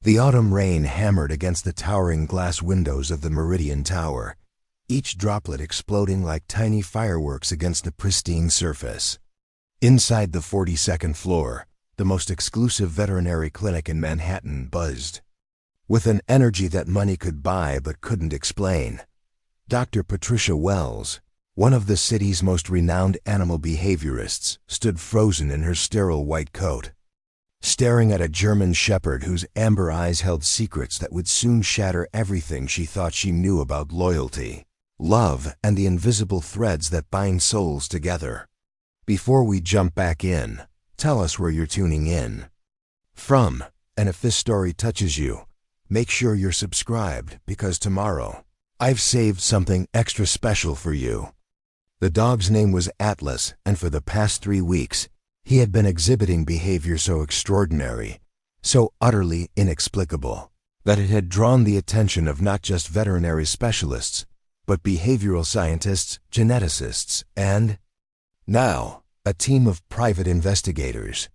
The autumn rain hammered against the towering glass windows of the Meridian Tower, each droplet exploding like tiny fireworks against the pristine surface. Inside the 42nd floor, the most exclusive veterinary clinic in Manhattan buzzed. With an energy that money could buy but couldn't explain, Dr. Patricia Wells, one of the city's most renowned animal behaviorists, stood frozen in her sterile white coat, staring at a German shepherd whose amber eyes held secrets that would soon shatter everything she thought she knew about loyalty, love, and the invisible threads that bind souls together. Before we jump back in, tell us where you're tuning in from, and if this story touches you, make sure you're subscribed, because tomorrow, I've saved something extra special for you. The dog's name was Atlas, and for the past 3 weeks, he had been exhibiting behavior so extraordinary, so utterly inexplicable, that it had drawn the attention of not just veterinary specialists, but behavioral scientists, geneticists, and, now, a team of private investigators.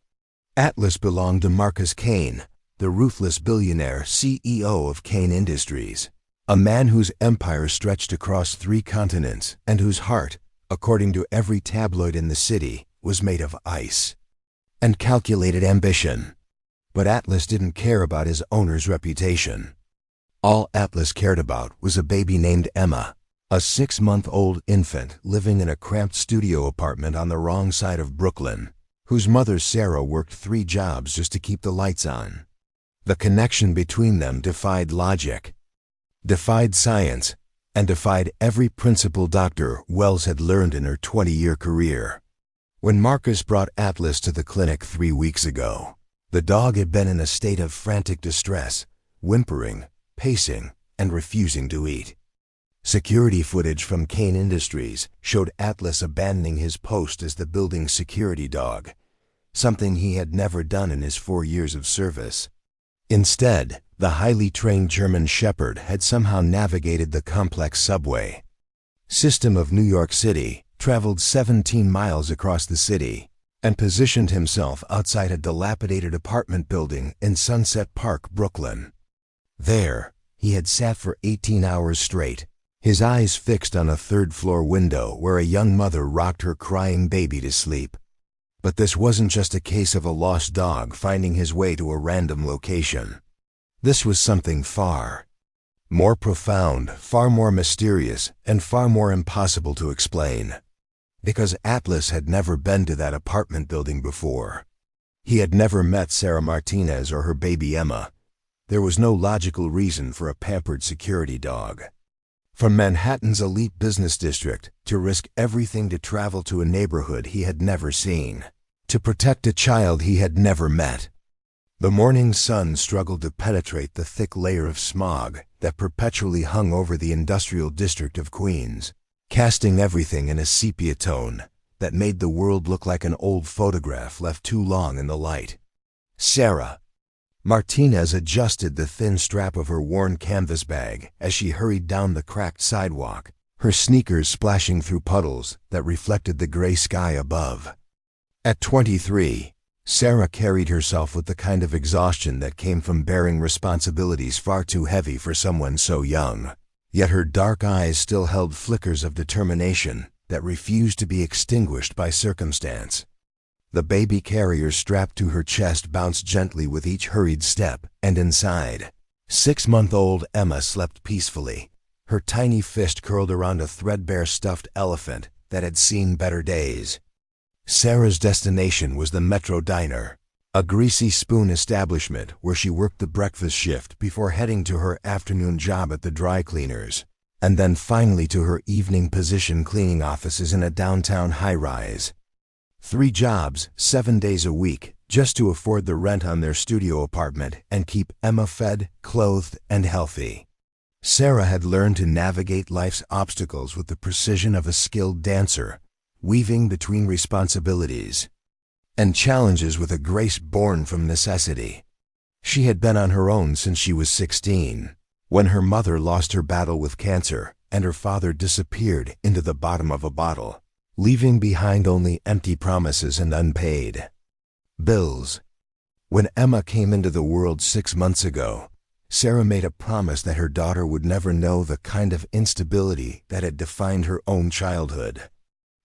Atlas belonged to Marcus Kane, the ruthless billionaire CEO of Kane Industries, a man whose empire stretched across 3 continents and whose heart, according to every tabloid in the city, was made of ice and calculated ambition. But Atlas didn't care about his owner's reputation. All Atlas cared about was a baby named Emma, a 6-month-old infant living in a cramped studio apartment on the wrong side of Brooklyn, whose mother Sarah worked 3 jobs just to keep the lights on. The connection between them defied logic, defied science, and defied every principle Dr. Wells had learned in her 20-year career. When Marcus brought Atlas to the clinic 3 weeks ago, the dog had been in a state of frantic distress, whimpering, pacing, and refusing to eat. Security footage from Kane Industries showed Atlas abandoning his post as the building's security dog, something he had never done in his 4 years of service. Instead, the highly trained German shepherd had somehow navigated the complex subway system of New York City, traveled 17 miles across the city, and positioned himself outside a dilapidated apartment building in Sunset Park, Brooklyn. There, he had sat for 18 hours straight, his eyes fixed on a 3rd-floor window where a young mother rocked her crying baby to sleep. But this wasn't just a case of a lost dog finding his way to a random location. This was something far more profound, far more mysterious, and far more impossible to explain. Because Atlas had never been to that apartment building before. He had never met Sarah Martinez or her baby Emma. There was no logical reason for a pampered security dog from Manhattan's elite business district to risk everything to travel to a neighborhood he had never seen, to protect a child he had never met. The morning sun struggled to penetrate the thick layer of smog that perpetually hung over the industrial district of Queens, casting everything in a sepia tone that made the world look like an old photograph left too long in the light. Sarah Martinez adjusted the thin strap of her worn canvas bag as she hurried down the cracked sidewalk, her sneakers splashing through puddles that reflected the gray sky above. At 23, Sarah carried herself with the kind of exhaustion that came from bearing responsibilities far too heavy for someone so young. Yet her dark eyes still held flickers of determination that refused to be extinguished by circumstance. The baby carrier strapped to her chest bounced gently with each hurried step, and inside, 6-month-old Emma slept peacefully, her tiny fist curled around a threadbare stuffed elephant that had seen better days. Sarah's destination was the Metro Diner, a greasy spoon establishment where she worked the breakfast shift before heading to her afternoon job at the dry cleaners, and then finally to her evening position cleaning offices in a downtown high-rise. 3 jobs, 7 days a week, just to afford the rent on their studio apartment and keep Emma fed, clothed, and healthy. Sarah had learned to navigate life's obstacles with the precision of a skilled dancer, weaving between responsibilities and challenges with a grace born from necessity. She had been on her own since she was 16, when her mother lost her battle with cancer and her father disappeared into the bottom of a bottle, leaving behind only empty promises and unpaid bills. When Emma came into the world 6 months ago, Sarah made a promise that her daughter would never know the kind of instability that had defined her own childhood.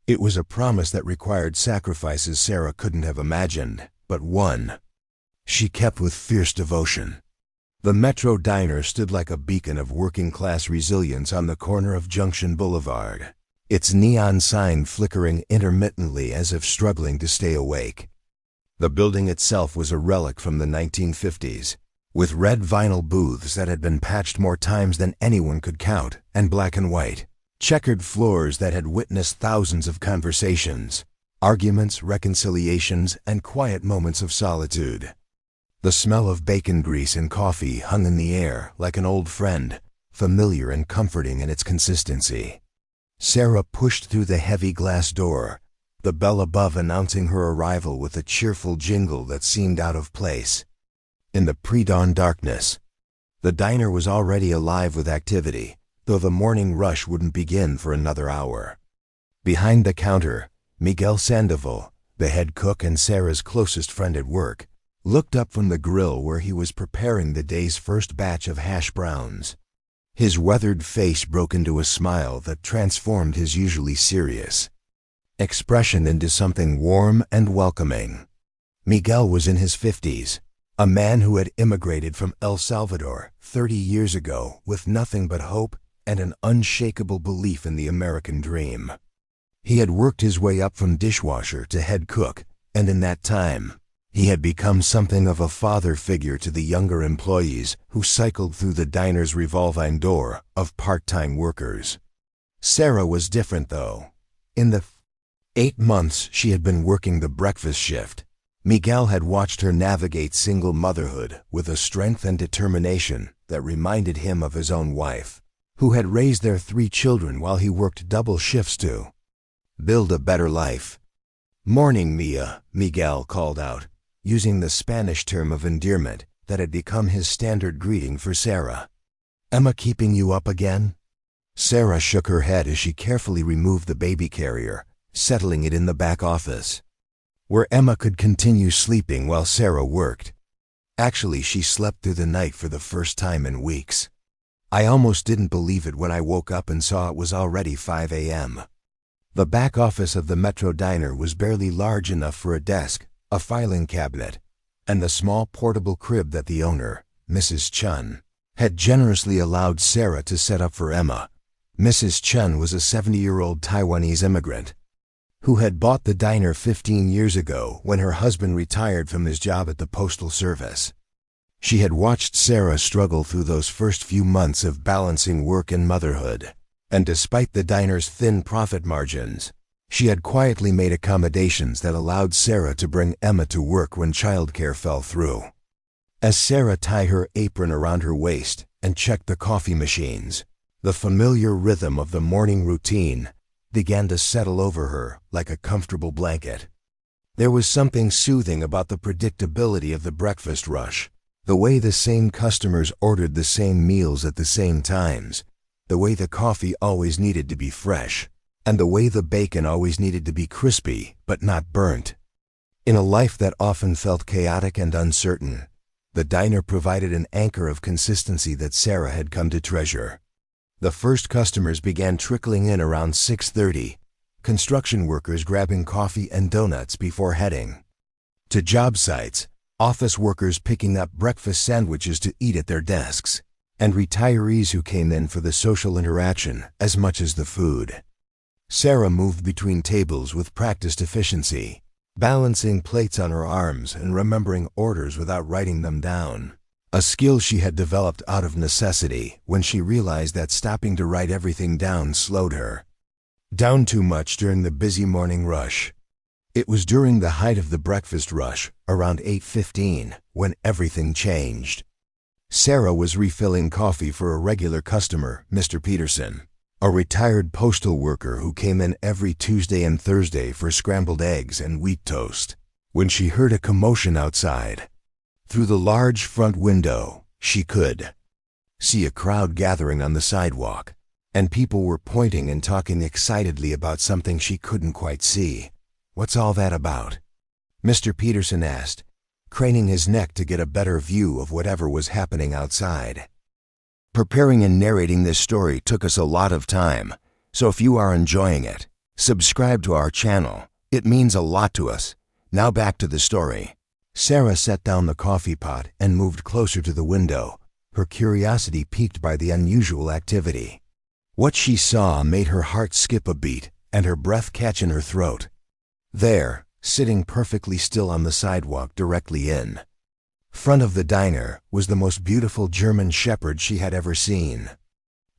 It was a promise that required sacrifices Sarah couldn't have imagined, but one she kept with fierce devotion. The Metro Diner stood like a beacon of working-class resilience on the corner of Junction Boulevard, its neon sign flickering intermittently as if struggling to stay awake. The building itself was a relic from the 1950s, with red vinyl booths that had been patched more times than anyone could count, and black and white, checkered floors that had witnessed thousands of conversations, arguments, reconciliations, and quiet moments of solitude. The smell of bacon grease and coffee hung in the air like an old friend, familiar and comforting in its consistency. Sarah pushed through the heavy glass door, the bell above announcing her arrival with a cheerful jingle that seemed out of place. In the pre-dawn darkness, the diner was already alive with activity, though the morning rush wouldn't begin for another hour. Behind the counter, Miguel Sandoval, the head cook and Sarah's closest friend at work, looked up from the grill where he was preparing the day's first batch of hash browns. His weathered face broke into a smile that transformed his usually serious expression into something warm and welcoming. Miguel was in his 50s, a man who had immigrated from El Salvador 30 years ago with nothing but hope and an unshakable belief in the American dream. He had worked his way up from dishwasher to head cook, and in that time, he had become something of a father figure to the younger employees who cycled through the diner's revolving door of part-time workers. Sarah was different, though. In the 8 months she had been working the breakfast shift, Miguel had watched her navigate single motherhood with a strength and determination that reminded him of his own wife, who had raised their 3 children while he worked double shifts to build a better life. "Morning, Mia," Miguel called out, using the Spanish term of endearment that had become his standard greeting for Sarah. "Emma keeping you up again?" Sarah shook her head as she carefully removed the baby carrier, settling it in the back office, where Emma could continue sleeping while Sarah worked. Actually, she slept through the night for the first time in weeks. "I almost didn't believe it when I woke up and saw it was already 5 a.m. The back office of the Metro Diner was barely large enough for a desk, a filing cabinet, and the small portable crib that the owner, Mrs. Chun, had generously allowed Sarah to set up for Emma. Mrs. Chun was a 70-year-old Taiwanese immigrant who had bought the diner 15 years ago when her husband retired from his job at the Postal Service. She had watched Sarah struggle through those first few months of balancing work and motherhood, and despite the diner's thin profit margins, she had quietly made accommodations that allowed Sarah to bring Emma to work when childcare fell through. As Sarah tied her apron around her waist and checked the coffee machines, the familiar rhythm of the morning routine began to settle over her like a comfortable blanket. There was something soothing about the predictability of the breakfast rush, the way the same customers ordered the same meals at the same times, the way the coffee always needed to be fresh, and the way the bacon always needed to be crispy but not burnt. In a life that often felt chaotic and uncertain, the diner provided an anchor of consistency that Sarah had come to treasure. The first customers began trickling in around 6:30, construction workers grabbing coffee and donuts before heading to job sites, office workers picking up breakfast sandwiches to eat at their desks, and retirees who came in for the social interaction as much as the food. Sarah moved between tables with practiced efficiency, balancing plates on her arms and remembering orders without writing them down, a skill she had developed out of necessity when she realized that stopping to write everything down slowed her down too much during the busy morning rush. It was during the height of the breakfast rush, around 8:15, when everything changed. Sarah was refilling coffee for a regular customer, Mr. Peterson, a retired postal worker who came in every Tuesday and Thursday for scrambled eggs and wheat toast, when she heard a commotion outside. Through the large front window, she could see a crowd gathering on the sidewalk, and people were pointing and talking excitedly about something she couldn't quite see. "What's all that about?" Mr. Peterson asked, craning his neck to get a better view of whatever was happening outside. Preparing and narrating this story took us a lot of time, so if you are enjoying it, subscribe to our channel. It means a lot to us. Now back to the story. Sarah set down the coffee pot and moved closer to the window, her curiosity piqued by the unusual activity. What she saw made her heart skip a beat and her breath catch in her throat. There, sitting perfectly still on the sidewalk directly in front of the diner, was the most beautiful German shepherd she had ever seen.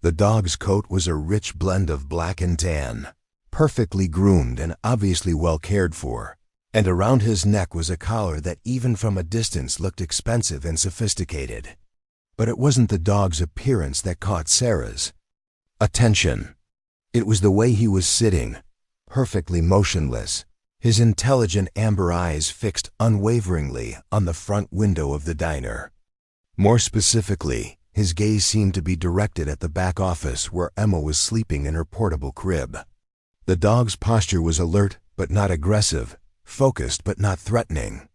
The dog's coat was a rich blend of black and tan, perfectly groomed and obviously well cared for, and around his neck was a collar that even from a distance looked expensive and sophisticated. But it wasn't the dog's appearance that caught Sarah's attention. It was the way he was sitting, perfectly motionless, his intelligent amber eyes fixed unwaveringly on the front window of the diner. More specifically, his gaze seemed to be directed at the back office where Emma was sleeping in her portable crib. The dog's posture was alert but not aggressive, focused but not threatening.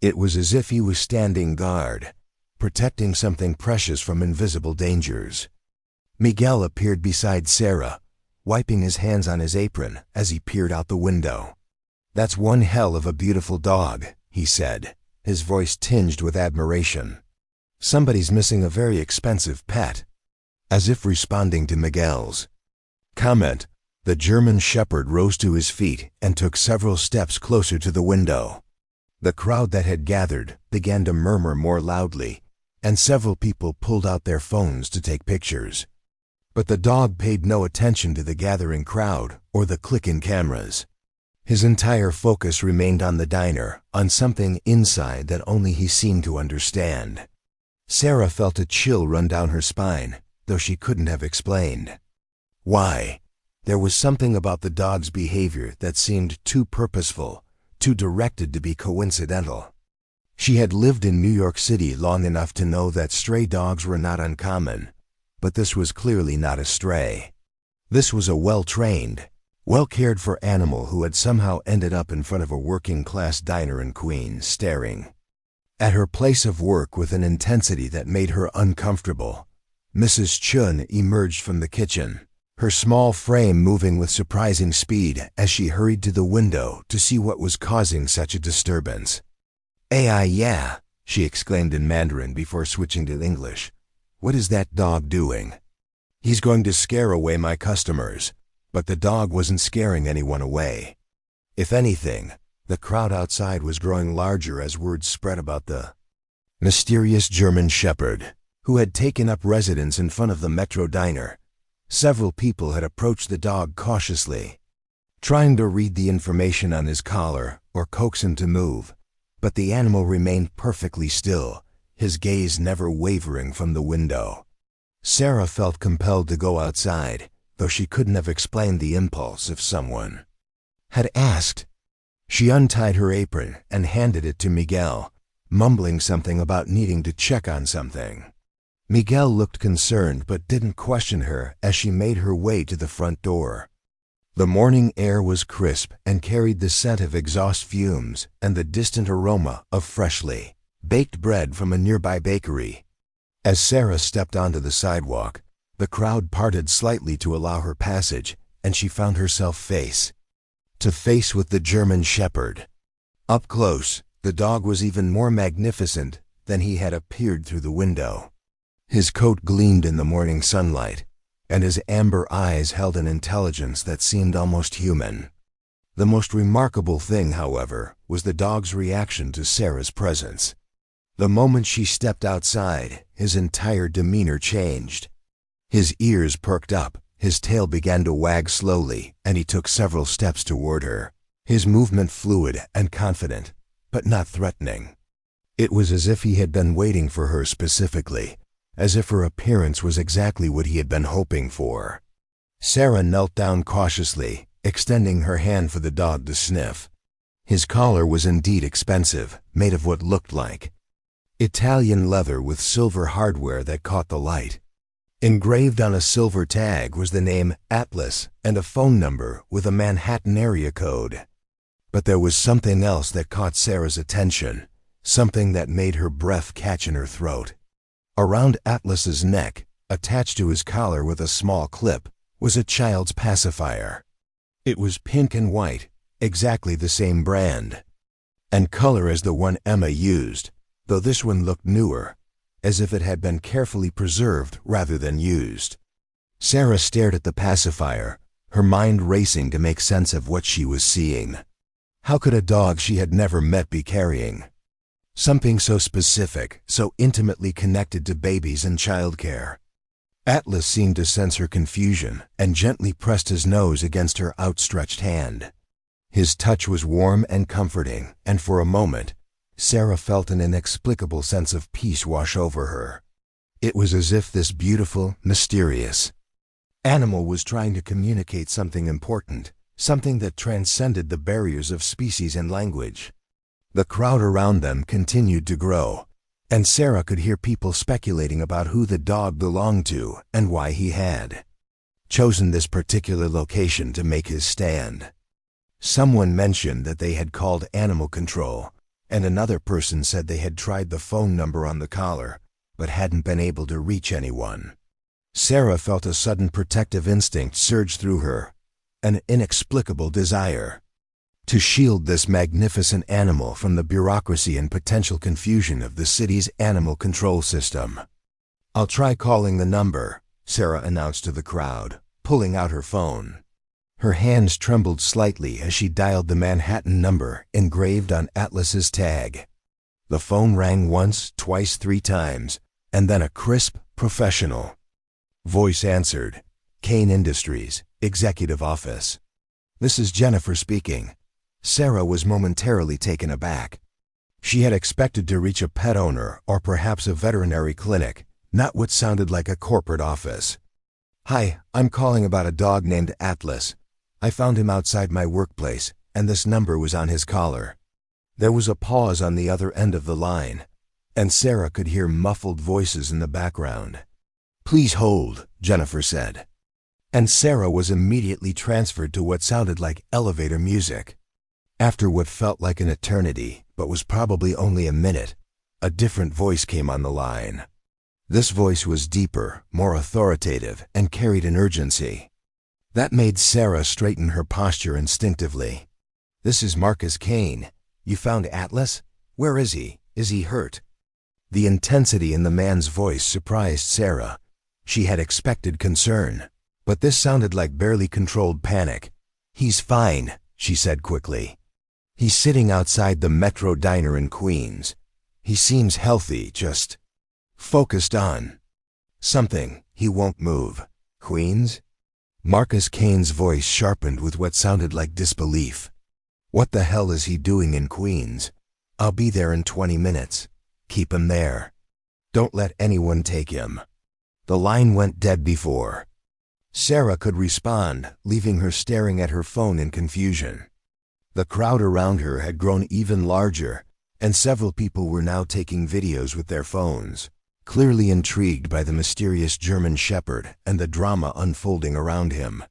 It was as if he was standing guard, protecting something precious from invisible dangers. Miguel appeared beside Sarah, wiping his hands on his apron as he peered out the window. "That's one hell of a beautiful dog," he said, his voice tinged with admiration. "Somebody's missing a very expensive pet." As if responding to Miguel's comment, the German shepherd rose to his feet and took several steps closer to the window. The crowd that had gathered began to murmur more loudly, and several people pulled out their phones to take pictures. But the dog paid no attention to the gathering crowd or the clicking cameras. His entire focus remained on the diner, on something inside that only he seemed to understand. Sarah felt a chill run down her spine, though she couldn't have explained why. There was something about the dog's behavior that seemed too purposeful, too directed to be coincidental. She had lived in New York City long enough to know that stray dogs were not uncommon, but this was clearly not a stray. This was a well-trained, well-cared-for animal who had somehow ended up in front of a working-class diner in Queens, staring at her place of work with an intensity that made her uncomfortable. Mrs. Chun emerged from the kitchen, her small frame moving with surprising speed as she hurried to the window to see what was causing such a disturbance. Yeah," she exclaimed in Mandarin before switching to English. "What is that dog doing? He's going to scare away my customers." But the dog wasn't scaring anyone away. If anything, the crowd outside was growing larger as word spread about the mysterious German shepherd who had taken up residence in front of the Metro diner. Several people had approached the dog cautiously, trying to read the information on his collar or coax him to move, but the animal remained perfectly still, his gaze never wavering from the window. Sarah felt compelled to go outside, though she couldn't have explained the impulse if someone had asked. She untied her apron and handed it to Miguel, mumbling something about needing to check on something. Miguel looked concerned but didn't question her as she made her way to the front door. The morning air was crisp and carried the scent of exhaust fumes and the distant aroma of freshly baked bread from a nearby bakery. As Sarah stepped onto the sidewalk, the crowd parted slightly to allow her passage, and she found herself face to face with the German shepherd. Up close, the dog was even more magnificent than he had appeared through the window. His coat gleamed in the morning sunlight, and his amber eyes held an intelligence that seemed almost human. The most remarkable thing, however, was the dog's reaction to Sarah's presence. The moment she stepped outside, his entire demeanor changed. His ears perked up, his tail began to wag slowly, and he took several steps toward her, his movement fluid and confident, but not threatening. It was as if he had been waiting for her specifically, as if her appearance was exactly what he had been hoping for. Sarah knelt down cautiously, extending her hand for the dog to sniff. His collar was indeed expensive, made of what looked like Italian leather with silver hardware that caught the light. Engraved on a silver tag was the name Atlas and a phone number with a Manhattan area code. But there was something else that caught Sarah's attention, something that made her breath catch in her throat. Around Atlas's neck, attached to his collar with a small clip, was a child's pacifier. It was pink and white, exactly the same brand, and color as the one Emma used, though this one looked newer, as if it had been carefully preserved rather than used. Sarah stared at the pacifier, her mind racing to make sense of what she was seeing. How could a dog she had never met be carrying something so specific, so intimately connected to babies and childcare? Atlas seemed to sense her confusion and gently pressed his nose against her outstretched hand. His touch was warm and comforting, and for a moment, Sarah felt an inexplicable sense of peace wash over her. It was as if this beautiful, mysterious animal was trying to communicate something important, something that transcended the barriers of species and language. The crowd around them continued to grow, and Sarah could hear people speculating about who the dog belonged to and why he had chosen this particular location to make his stand. Someone mentioned that they had called animal control, and another person said they had tried the phone number on the collar, but hadn't been able to reach anyone. Sarah felt a sudden protective instinct surge through her, an inexplicable desire to shield this magnificent animal from the bureaucracy and potential confusion of the city's animal control system. "I'll try calling the number," Sarah announced to the crowd, pulling out her phone. Her hands trembled slightly as she dialed the Manhattan number engraved on Atlas's tag. The phone rang once, twice, 3 times, and then a crisp, professional voice answered. "Kane Industries, Executive Office." "This is Jennifer speaking." Sarah was momentarily taken aback. She had expected to reach a pet owner or perhaps a veterinary clinic, not what sounded like a corporate office. "Hi, I'm calling about a dog named Atlas. I found him outside my workplace, and this number was on his collar." There was a pause on the other end of the line, and Sarah could hear muffled voices in the background. "Please hold," Jennifer said. And Sarah was immediately transferred to what sounded like elevator music. After what felt like an eternity, but was probably only a minute, a different voice came on the line. This voice was deeper, more authoritative, and carried an urgency that made Sarah straighten her posture instinctively. "This is Marcus Kane. You found Atlas? Where is he? Is he hurt?" The intensity in the man's voice surprised Sarah. She had expected concern, but this sounded like barely controlled panic. "He's fine," she said quickly. "He's sitting outside the Metro Diner in Queens. He seems healthy, just focused on something. He won't move." "Queens?" Marcus Kane's voice sharpened with what sounded like disbelief. "What the hell is he doing in Queens? I'll be there in 20 minutes. Keep him there. Don't let anyone take him." The line went dead before Sarah could respond, leaving her staring at her phone in confusion. The crowd around her had grown even larger, and several people were now taking videos with their phones, clearly intrigued by the mysterious German shepherd and the drama unfolding around him.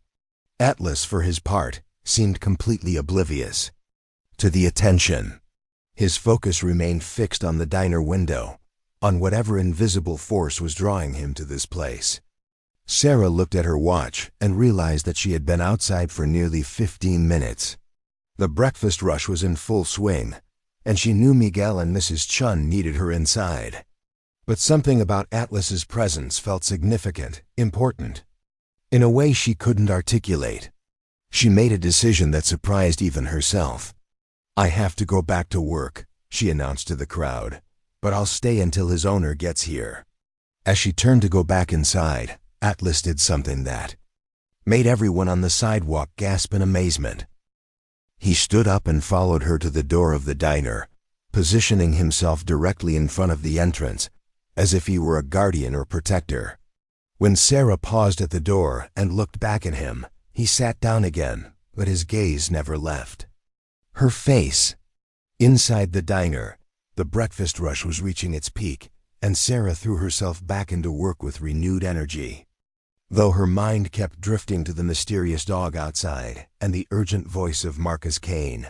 Atlas, for his part, seemed completely oblivious to the attention. His focus remained fixed on the diner window, on whatever invisible force was drawing him to this place. Sarah looked at her watch and realized that she had been outside for nearly 15 minutes. The breakfast rush was in full swing, and she knew Miguel and Mrs. Chun needed her inside. But something about Atlas's presence felt significant, important, in a way she couldn't articulate. She made a decision that surprised even herself. "I have to go back to work," she announced to the crowd, "but I'll stay until his owner gets here." As she turned to go back inside, Atlas did something that made everyone on the sidewalk gasp in amazement. He stood up and followed her to the door of the diner, positioning himself directly in front of the entrance, as if he were a guardian or protector. When Sarah paused at the door and looked back at him, he sat down again, but his gaze never left her face. Inside the diner, the breakfast rush was reaching its peak, and Sarah threw herself back into work with renewed energy. Though her mind kept drifting to the mysterious dog outside and the urgent voice of Marcus Kane,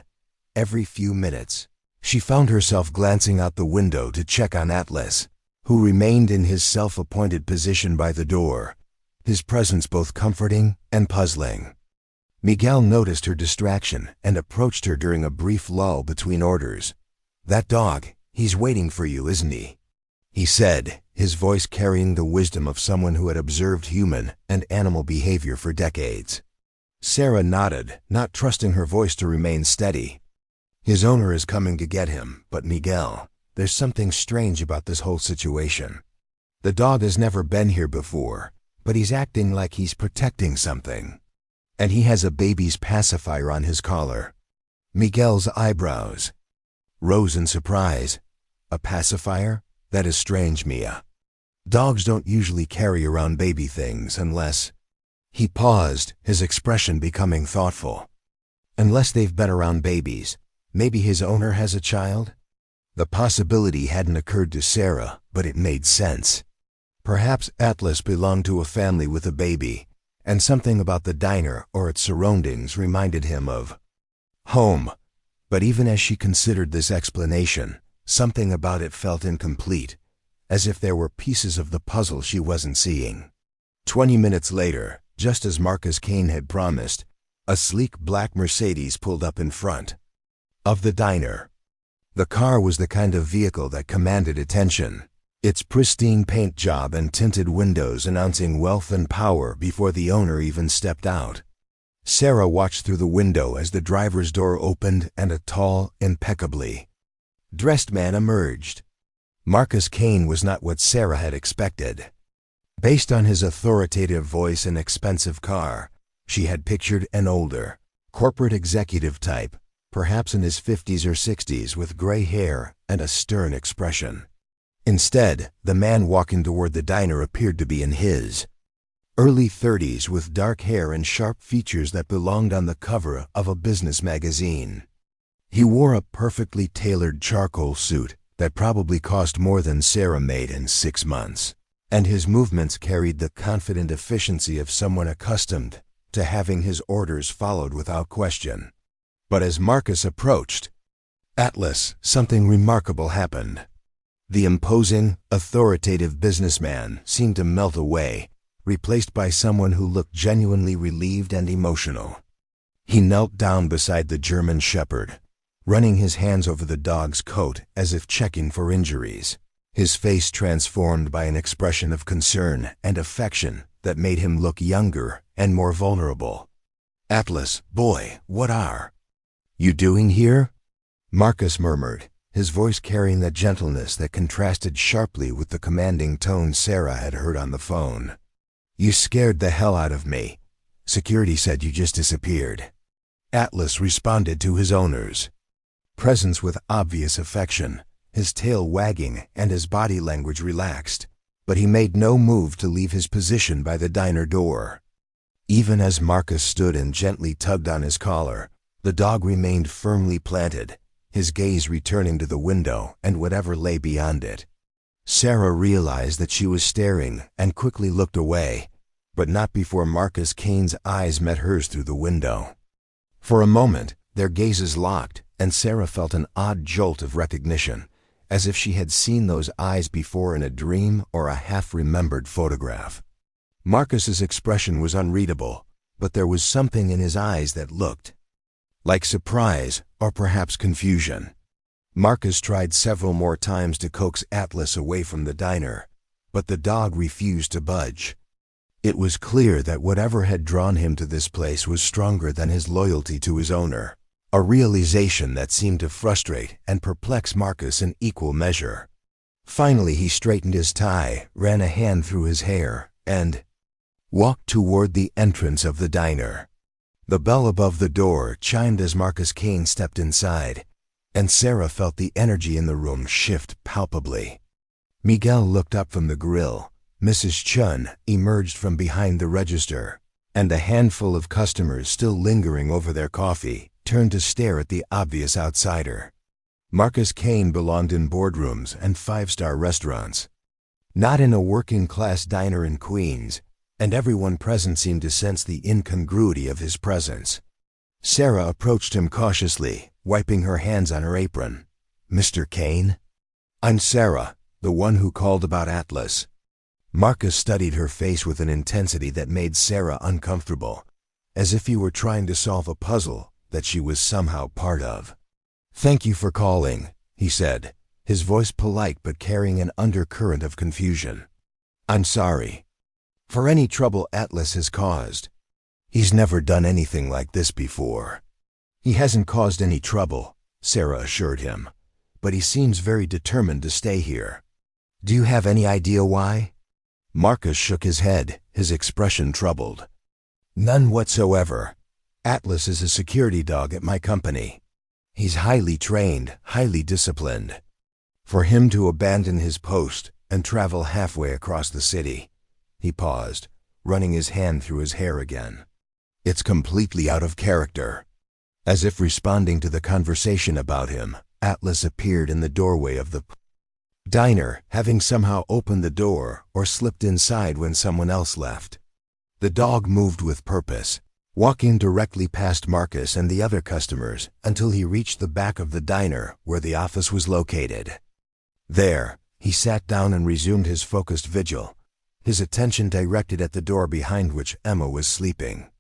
every few minutes, She found herself glancing out the window to check on Atlas, who remained in his self-appointed position by the door, his presence both comforting and puzzling. Miguel noticed her distraction and approached her during a brief lull between orders. "That dog, he's waiting for you, isn't he?" he said, his voice carrying the wisdom of someone who had observed human and animal behavior for decades. Sarah nodded, not trusting her voice to remain steady. "His owner is coming to get him, but Miguel, there's something strange about this whole situation. The dog has never been here before, but he's acting like he's protecting something. And he has a baby's pacifier on his collar." Miguel's eyebrows rose in surprise. "A pacifier? That is strange, Mia. Dogs don't usually carry around baby things unless—" He paused, his expression becoming thoughtful. "Unless they've been around babies. Maybe his owner has a child?" The possibility hadn't occurred to Sarah, but it made sense. Perhaps Atlas belonged to a family with a baby, and something about the diner or its surroundings reminded him of home. But even as she considered this explanation, something about it felt incomplete, as if there were pieces of the puzzle she wasn't seeing. 20 minutes later, just as Marcus Kane had promised, a sleek black Mercedes pulled up in front of the diner. The car was the kind of vehicle that commanded attention, its pristine paint job and tinted windows announcing wealth and power before the owner even stepped out. Sarah watched through the window as the driver's door opened and a tall, impeccably dressed man emerged. Marcus Kane was not what Sarah had expected. Based on his authoritative voice and expensive car, she had pictured an older, corporate executive type, perhaps in his 50s or 60s with gray hair and a stern expression. Instead, the man walking toward the diner appeared to be in his early 30s with dark hair and sharp features that belonged on the cover of a business magazine. He wore a perfectly tailored charcoal suit that probably cost more than Sarah made in 6 months, and his movements carried the confident efficiency of someone accustomed to having his orders followed without question. But as Marcus approached Atlas, something remarkable happened. The imposing, authoritative businessman seemed to melt away, replaced by someone who looked genuinely relieved and emotional. He knelt down beside the German shepherd, running his hands over the dog's coat as if checking for injuries, his face transformed by an expression of concern and affection that made him look younger and more vulnerable. "Atlas, boy, what are you doing here?" Marcus murmured, his voice carrying the gentleness that contrasted sharply with the commanding tone Sarah had heard on the phone. "You scared the hell out of me. Security said you just disappeared." Atlas responded to his owner's presence with obvious affection, his tail wagging and his body language relaxed, but he made no move to leave his position by the diner door. Even as Marcus stood and gently tugged on his collar, the dog remained firmly planted, his gaze returning to the window and whatever lay beyond it. Sarah realized that she was staring and quickly looked away, but not before Marcus Kane's eyes met hers through the window. For a moment, their gazes locked, and Sarah felt an odd jolt of recognition, as if she had seen those eyes before in a dream or a half-remembered photograph. Marcus's expression was unreadable, but there was something in his eyes that looked like surprise or perhaps confusion. Marcus tried several more times to coax Atlas away from the diner, but the dog refused to budge. It was clear that whatever had drawn him to this place was stronger than his loyalty to his owner, a realization that seemed to frustrate and perplex Marcus in equal measure. Finally, he straightened his tie, ran a hand through his hair, and walked toward the entrance of the diner. The bell above the door chimed as Marcus Kane stepped inside, and Sarah felt the energy in the room shift palpably. Miguel looked up from the grill. Mrs. Chun emerged from behind the register, and a handful of customers still lingering over their coffee turned to stare at the obvious outsider. Marcus Kane belonged in boardrooms and five-star restaurants, not in a working-class diner in Queens, and everyone present seemed to sense the incongruity of his presence. Sarah approached him cautiously, wiping her hands on her apron. Mr. Kane? I'm Sarah, the one who called about Atlas. Marcus studied her face with an intensity that made Sarah uncomfortable, as if he were trying to solve a puzzle that she was somehow part of. Thank you for calling, he said, his voice polite but carrying an undercurrent of confusion. I'm sorry for any trouble Atlas has caused. He's never done anything like this before. He hasn't caused any trouble, Sarah assured him, but he seems very determined to stay here. Do you have any idea why? Marcus shook his head, his expression troubled. None whatsoever. Atlas is a security dog at my company. He's highly trained, highly disciplined. For him to abandon his post and travel halfway across the city, he paused, running his hand through his hair again. It's completely out of character. As if responding to the conversation about him, Atlas appeared in the doorway of the diner, having somehow opened the door or slipped inside when someone else left. The dog moved with purpose, walking directly past Marcus and the other customers until he reached the back of the diner where the office was located. There, he sat down and resumed his focused vigil, his attention directed at the door behind which Emma was sleeping.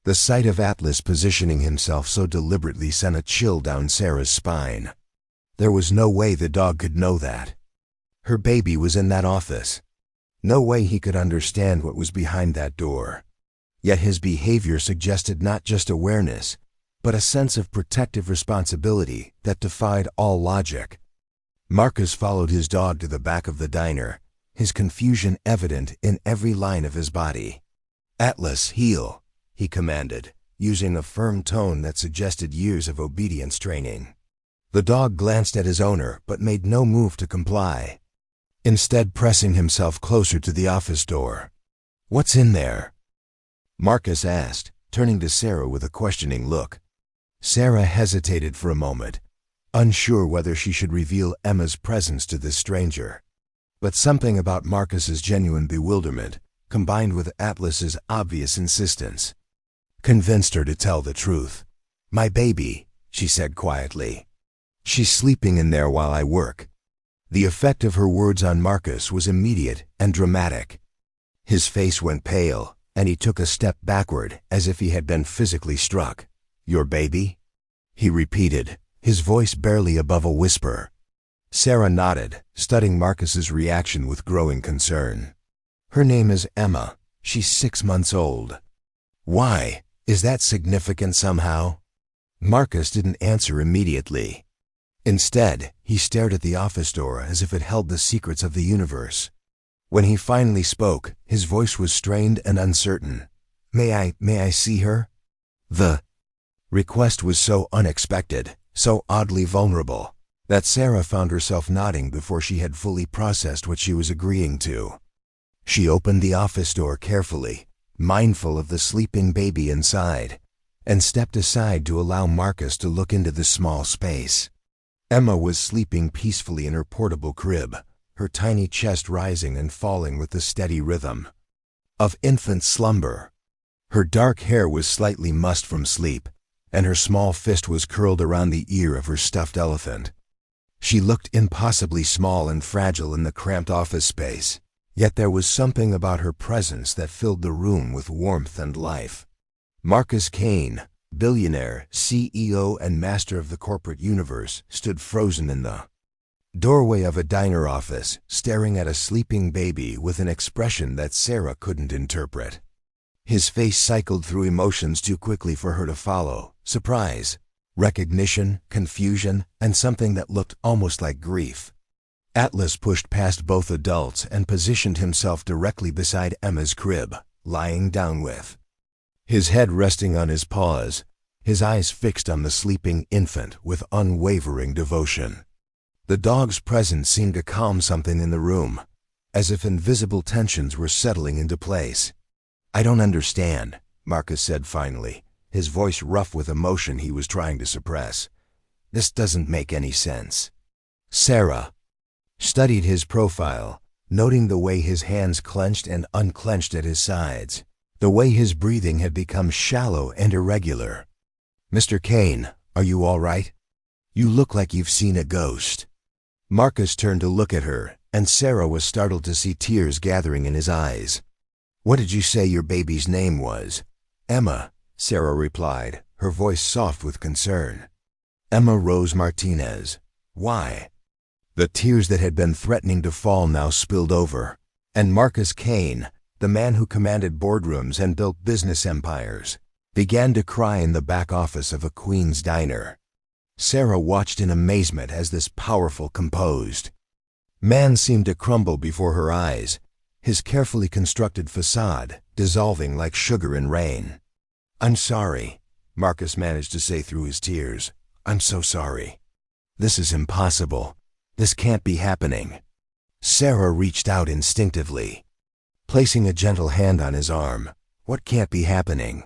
The sight of Atlas positioning himself so deliberately sent a chill down Sarah's spine. There was no way the dog could know that. Her baby was in that office. No way he could understand what was behind that door. Yet his behavior suggested not just awareness, but a sense of protective responsibility that defied all logic. Marcus followed his dog to the back of the diner, his confusion evident in every line of his body. Atlas, heel, he commanded, using a firm tone that suggested years of obedience training. The dog glanced at his owner but made no move to comply, instead pressing himself closer to the office door. What's in there? Marcus asked, turning to Sarah with a questioning look. Sarah hesitated for a moment, unsure whether she should reveal Emma's presence to this stranger. But something about Marcus's genuine bewilderment, combined with Atlas's obvious insistence, convinced her to tell the truth. My baby, she said quietly. She's sleeping in there while I work. The effect of her words on Marcus was immediate and dramatic. His face went pale, and he took a step backward as if he had been physically struck. Your baby? He repeated, his voice barely above a whisper. Sarah nodded, studying Marcus's reaction with growing concern. Her name is Emma. She's 6 months old. Why? Is that significant somehow? Marcus didn't answer immediately. Instead, he stared at the office door as if it held the secrets of the universe. When he finally spoke, his voice was strained and uncertain. May I see her? The request was so unexpected, so oddly vulnerable, that Sarah found herself nodding before she had fully processed what she was agreeing to. She opened the office door carefully, mindful of the sleeping baby inside, and stepped aside to allow Marcus to look into the small space. Emma was sleeping peacefully in her portable crib, her tiny chest rising and falling with the steady rhythm of infant slumber. Her dark hair was slightly mussed from sleep, and her small fist was curled around the ear of her stuffed elephant. She looked impossibly small and fragile in the cramped office space, yet there was something about her presence that filled the room with warmth and life. Marcus Kane, billionaire, CEO and master of the corporate universe, stood frozen in the doorway of a diner office, staring at a sleeping baby with an expression that Sarah couldn't interpret. His face cycled through emotions too quickly for her to follow: surprise, recognition, confusion, and something that looked almost like grief. Atlas pushed past both adults and positioned himself directly beside Emma's crib, lying down with his head resting on his paws, his eyes fixed on the sleeping infant with unwavering devotion. The dog's presence seemed to calm something in the room, as if invisible tensions were settling into place. I don't understand, Marcus said finally, his voice rough with emotion he was trying to suppress. This doesn't make any sense. Sarah studied his profile, noting the way his hands clenched and unclenched at his sides, the way his breathing had become shallow and irregular. Mr. Kane, are you all right? You look like you've seen a ghost." Marcus turned to look at her, and Sarah was startled to see tears gathering in his eyes. "What did you say your baby's name was?" "Emma," Sarah replied, her voice soft with concern. "Emma Rose Martinez." "Why?" The tears that had been threatening to fall now spilled over, and Marcus Kane, the man who commanded boardrooms and built business empires, began to cry in the back office of a Queen's diner. Sarah watched in amazement as this powerful, composed man seemed to crumble before her eyes, his carefully constructed facade dissolving like sugar in rain. "I'm sorry," Marcus managed to say through his tears. "I'm so sorry. This is impossible. This can't be happening." Sarah reached out instinctively, placing a gentle hand on his arm. "What can't be happening?"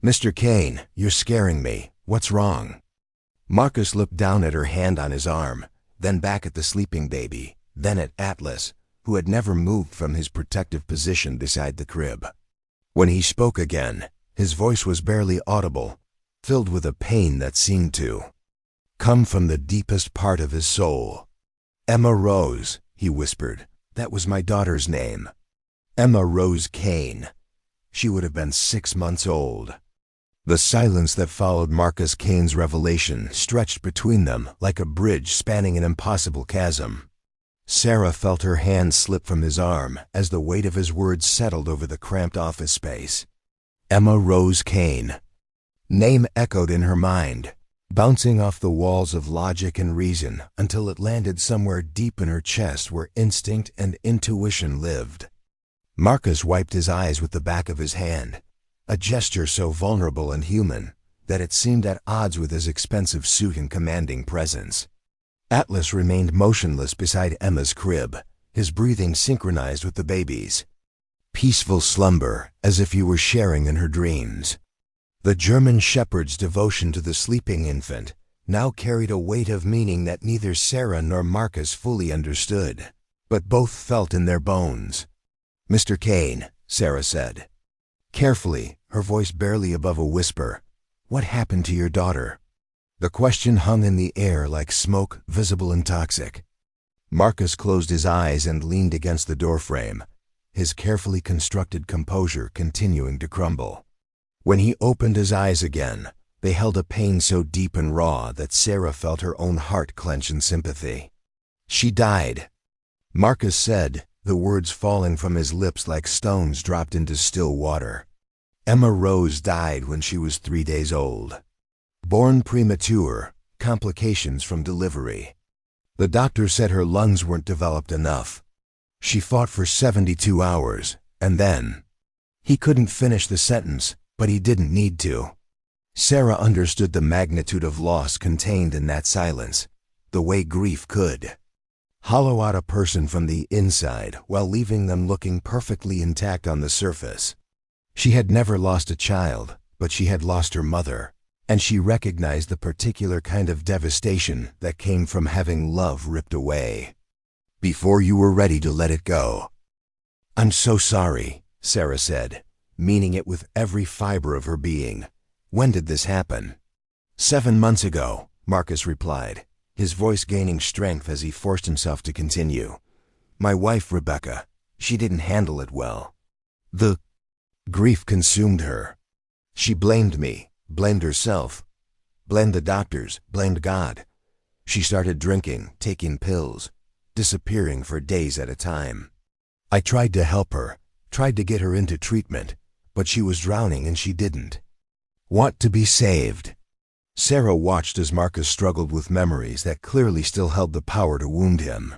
"Mr. Kane, you're scaring me. What's wrong?" Marcus looked down at her hand on his arm, then back at the sleeping baby, then at Atlas, who had never moved from his protective position beside the crib. When he spoke again, his voice was barely audible, filled with a pain that seemed to come from the deepest part of his soul. "Emma Rose," he whispered. "That was my daughter's name. Emma Rose Kane. She would have been 6 months old." The silence that followed Marcus Kane's revelation stretched between them like a bridge spanning an impossible chasm. Sarah felt her hand slip from his arm as the weight of his words settled over the cramped office space. Emma Rose Kane. Name echoed in her mind, bouncing off the walls of logic and reason until it landed somewhere deep in her chest where instinct and intuition lived. Marcus wiped his eyes with the back of his hand, a gesture so vulnerable and human that it seemed at odds with his expensive suit and commanding presence. Atlas remained motionless beside Emma's crib, his breathing synchronized with the baby's. Peaceful slumber, as if he were sharing in her dreams. The German shepherd's devotion to the sleeping infant now carried a weight of meaning that neither Sarah nor Marcus fully understood, but both felt in their bones. "Mr. Kane," Sarah said. Carefully, her voice barely above a whisper, "What happened to your daughter?" The question hung in the air like smoke, visible and toxic. Marcus closed his eyes and leaned against the doorframe, his carefully constructed composure continuing to crumble. When he opened his eyes again, they held a pain so deep and raw that Sarah felt her own heart clench in sympathy. "She died," Marcus said, the words falling from his lips like stones dropped into still water. "Emma Rose died when she was 3 days old. Born premature, complications from delivery. The doctor said her lungs weren't developed enough. She fought for 72 hours, and then—" He couldn't finish the sentence, but he didn't need to. Sarah understood the magnitude of loss contained in that silence, the way grief could hollow out a person from the inside while leaving them looking perfectly intact on the surface. She had never lost a child, but she had lost her mother, and she recognized the particular kind of devastation that came from having love ripped away before you were ready to let it go. "I'm so sorry," Sarah said, meaning it with every fiber of her being. "When did this happen?" 7 months ago, Marcus replied, his voice gaining strength as he forced himself to continue. "My wife, Rebecca, she didn't handle it well. The grief consumed her. She blamed me, blamed herself, blamed the doctors, blamed God. She started drinking, taking pills, disappearing for days at a time. I tried to help her, tried to get her into treatment, but she was drowning and she didn't want to be saved." Sarah watched as Marcus struggled with memories that clearly still held the power to wound him.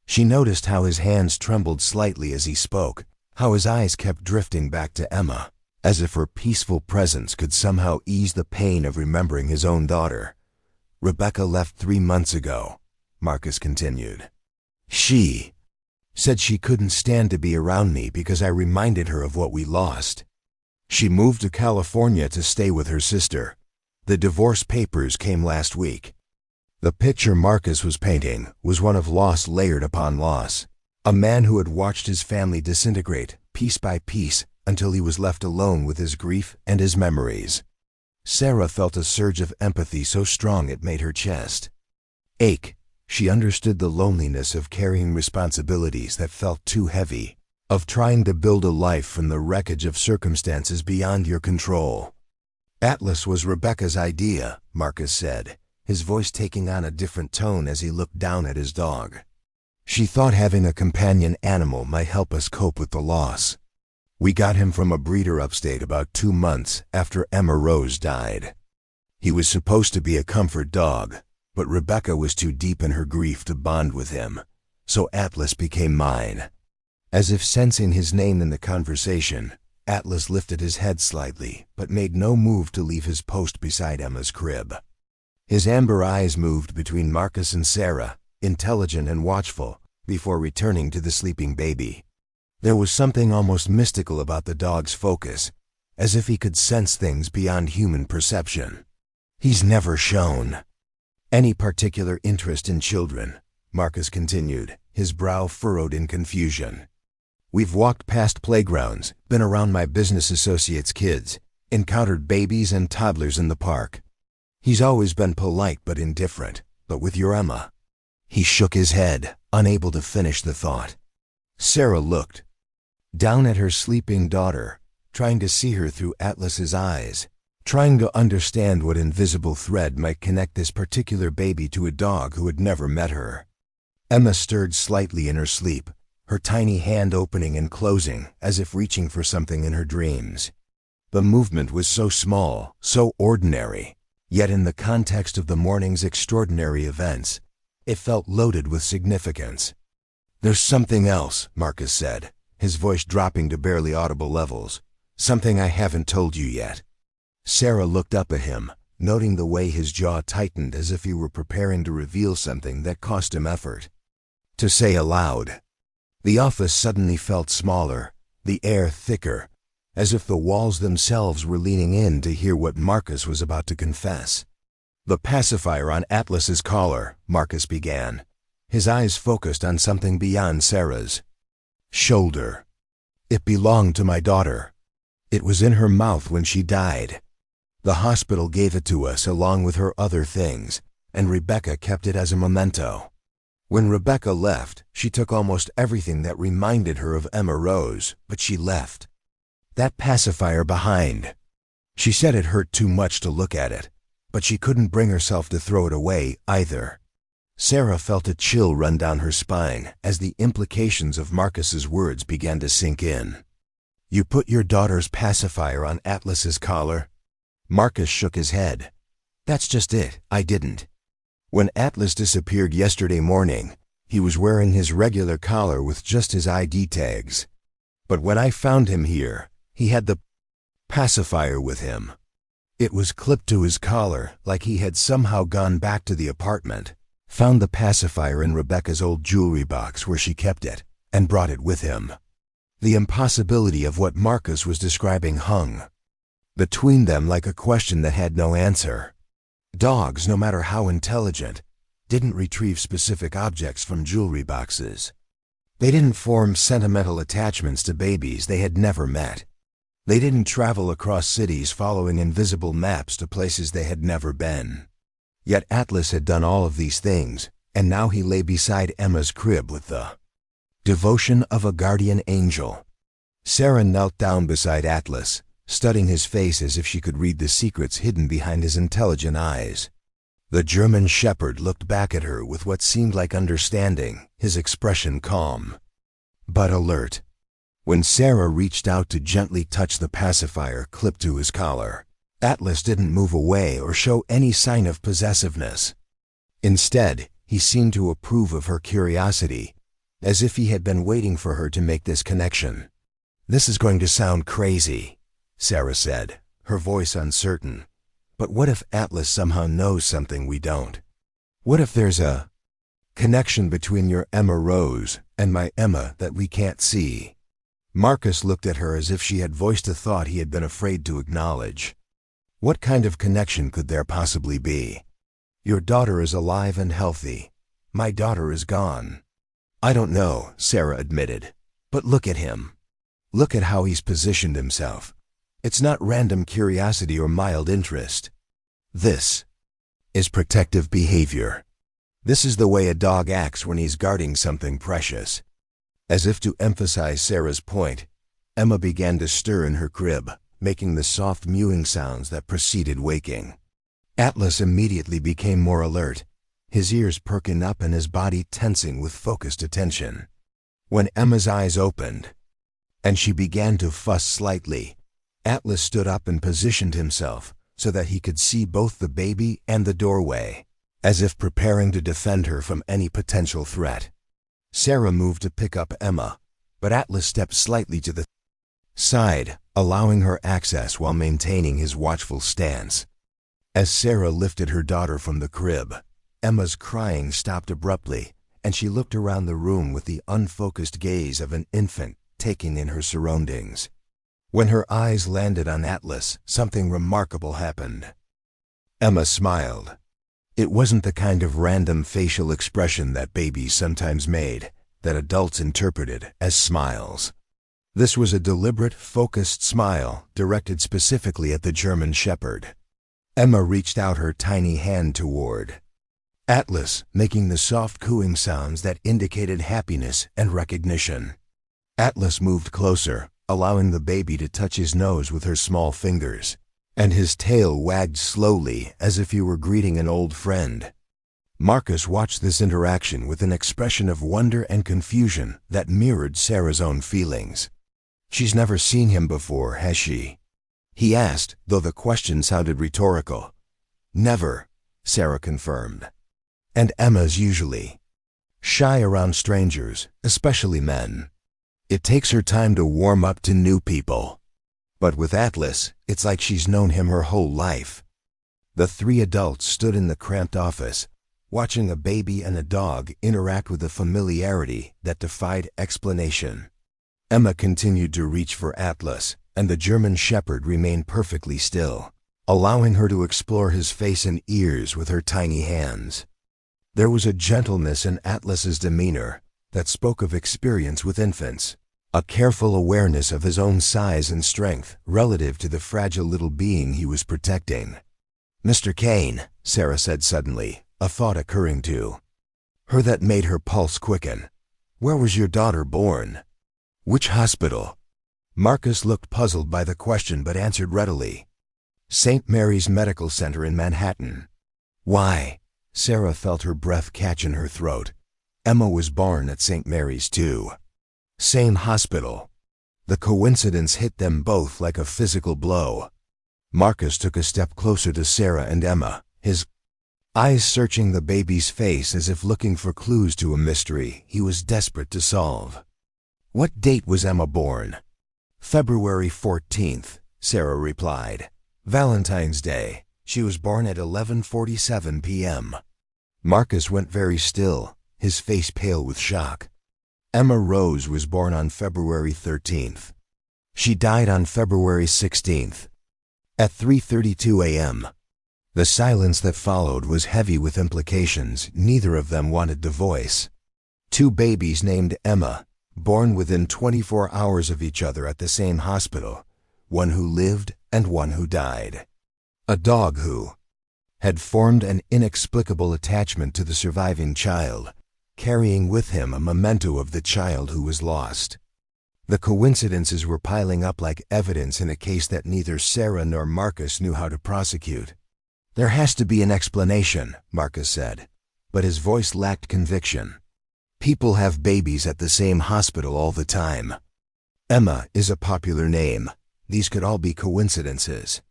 She noticed how his hands trembled slightly as he spoke, how his eyes kept drifting back to Emma, as if her peaceful presence could somehow ease the pain of remembering his own daughter. "Rebecca left 3 months ago," Marcus continued. "She said she couldn't stand to be around me because I reminded her of what we lost. She moved to California to stay with her sister. The divorce papers came last week." The picture Marcus was painting was one of loss layered upon loss, a man who had watched his family disintegrate, piece by piece, until he was left alone with his grief and his memories. Sarah felt a surge of empathy so strong it made her chest ache. She understood the loneliness of carrying responsibilities that felt too heavy, of trying to build a life from the wreckage of circumstances beyond your control. Atlas was Rebecca's idea, Marcus said, his voice taking on a different tone as he looked down at his dog. She thought having a companion animal might help us cope with the loss. We got him from a breeder upstate about 2 months after Emma Rose died. He was supposed to be a comfort dog, but Rebecca was too deep in her grief to bond with him, so Atlas became mine. As if sensing his name in the conversation, Atlas lifted his head slightly, but made no move to leave his post beside Emma's crib. His amber eyes moved between Marcus and Sarah, intelligent and watchful, before returning to the sleeping baby. There was something almost mystical about the dog's focus, as if he could sense things beyond human perception. He's never shown any particular interest in children, Marcus continued, his brow furrowed in confusion. We've walked past playgrounds, been around my business associates' kids, encountered babies and toddlers in the park. He's always been polite but indifferent, but with your Emma. He shook his head, unable to finish the thought. Sarah looked down at her sleeping daughter, trying to see her through Atlas's eyes, trying to understand what invisible thread might connect this particular baby to a dog who had never met her. Emma stirred slightly in her sleep, her tiny hand opening and closing as if reaching for something in her dreams. The movement was so small, so ordinary, yet in the context of the morning's extraordinary events, it felt loaded with significance. There's something else, Marcus said, his voice dropping to barely audible levels. Something I haven't told you yet. Sarah looked up at him, noting the way his jaw tightened as if he were preparing to reveal something that cost him effort to say aloud. The office suddenly felt smaller, the air thicker, as if the walls themselves were leaning in to hear what Marcus was about to confess. The pacifier on Atlas's collar, Marcus began, his eyes focused on something beyond Sarah's shoulder. It belonged to my daughter. It was in her mouth when she died. The hospital gave it to us along with her other things, and Rebecca kept it as a memento. When Rebecca left, she took almost everything that reminded her of Emma Rose, but she left that pacifier behind. She said it hurt too much to look at it, but she couldn't bring herself to throw it away either. Sarah felt a chill run down her spine as the implications of Marcus's words began to sink in. You put your daughter's pacifier on Atlas's collar? Marcus shook his head. That's just it, I didn't. When Atlas disappeared yesterday morning, he was wearing his regular collar with just his ID tags. But when I found him here, he had the pacifier with him. It was clipped to his collar like he had somehow gone back to the apartment, found the pacifier in Rebecca's old jewelry box where she kept it, and brought it with him. The impossibility of what Marcus was describing hung between them like a question that had no answer. Dogs, no matter how intelligent, didn't retrieve specific objects from jewelry boxes. They didn't form sentimental attachments to babies they had never met. They didn't travel across cities following invisible maps to places they had never been. Yet Atlas had done all of these things, and now he lay beside Emma's crib with the devotion of a guardian angel. Sarah knelt down beside Atlas, studying his face as if she could read the secrets hidden behind his intelligent eyes. The German shepherd looked back at her with what seemed like understanding, his expression calm, but alert. When Sarah reached out to gently touch the pacifier clipped to his collar, Atlas didn't move away or show any sign of possessiveness. Instead, he seemed to approve of her curiosity, as if he had been waiting for her to make this connection. This is going to sound crazy, Sarah said, her voice uncertain. But what if Atlas somehow knows something we don't? What if there's a connection between your Emma Rose and my Emma that we can't see? Marcus looked at her as if she had voiced a thought he had been afraid to acknowledge. What kind of connection could there possibly be? Your daughter is alive and healthy. My daughter is gone. I don't know, Sarah admitted. But look at him. Look at how he's positioned himself. It's not random curiosity or mild interest. This is protective behavior. This is the way a dog acts when he's guarding something precious. As if to emphasize Sarah's point, Emma began to stir in her crib, making the soft mewing sounds that preceded waking. Atlas immediately became more alert, his ears perking up and his body tensing with focused attention. When Emma's eyes opened, and she began to fuss slightly, Atlas stood up and positioned himself so that he could see both the baby and the doorway, as if preparing to defend her from any potential threat. Sarah moved to pick up Emma, but Atlas stepped slightly to the side, allowing her access while maintaining his watchful stance. As Sarah lifted her daughter from the crib, Emma's crying stopped abruptly, and she looked around the room with the unfocused gaze of an infant taking in her surroundings. When her eyes landed on Atlas, something remarkable happened. Emma smiled. It wasn't the kind of random facial expression that babies sometimes made, that adults interpreted as smiles. This was a deliberate, focused smile directed specifically at the German Shepherd. Emma reached out her tiny hand toward Atlas, making the soft cooing sounds that indicated happiness and recognition. Atlas moved closer, allowing the baby to touch his nose with her small fingers, and his tail wagged slowly as if he were greeting an old friend. Marcus watched this interaction with an expression of wonder and confusion that mirrored Sarah's own feelings. "She's never seen him before, has she?" he asked, though the question sounded rhetorical. "Never," Sarah confirmed. "And Emma's usually shy around strangers, especially men. It takes her time to warm up to new people. But with Atlas, it's like she's known him her whole life." The three adults stood in the cramped office, watching a baby and a dog interact with a familiarity that defied explanation. Emma continued to reach for Atlas, and the German Shepherd remained perfectly still, allowing her to explore his face and ears with her tiny hands. There was a gentleness in Atlas's demeanor that spoke of experience with infants, a careful awareness of his own size and strength relative to the fragile little being he was protecting. "Mr. Kane," Sarah said suddenly, a thought occurring to her that made her pulse quicken. "Where was your daughter born?" "Which hospital?" Marcus looked puzzled by the question but answered readily. "St. Mary's Medical Center in Manhattan." "Why?" Sarah felt her breath catch in her throat. Emma was born at St. Mary's too. Same hospital. The coincidence hit them both like a physical blow. Marcus took a step closer to Sarah and Emma, his eyes searching the baby's face as if looking for clues to a mystery he was desperate to solve. "What date was Emma born?" "February 14th, Sarah replied. "Valentine's Day. She was born at 11:47 p.m. Marcus went very still, his face pale with shock. "Emma Rose was born on February 13th. She died on February 16th. At 3:32 a.m. The silence that followed was heavy with implications neither of them wanted to voice. Two babies named Emma, born within 24 hours of each other at the same hospital, one who lived and one who died. A dog who had formed an inexplicable attachment to the surviving child, carrying with him a memento of the child who was lost. The coincidences were piling up like evidence in a case that neither Sarah nor Marcus knew how to prosecute. "There has to be an explanation," Marcus said, but his voice lacked conviction. "People have babies at the same hospital all the time. Emma is a popular name. These could all be coincidences."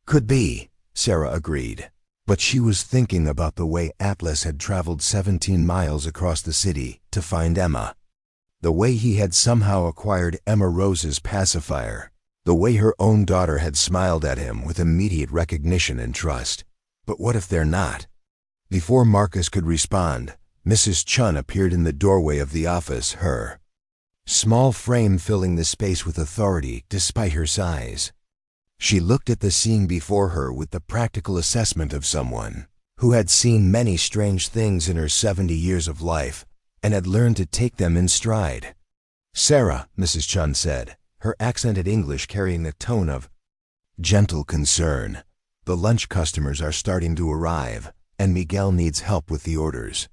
"Could be," Sarah agreed. But she was thinking about the way Atlas had traveled 17 miles across the city to find Emma. The way he had somehow acquired Emma Rose's pacifier. The way her own daughter had smiled at him with immediate recognition and trust. But what if they're not? Before Marcus could respond, Mrs. Chun appeared in the doorway of the office, her small frame filling the space with authority despite her size. She looked at the scene before her with the practical assessment of someone who had seen many strange things in her 70 years of life and had learned to take them in stride. "Sarah," Mrs. Chun said, her accented English carrying the tone of Gentle concern. The lunch customers are starting to arrive, and Miguel needs help with the orders.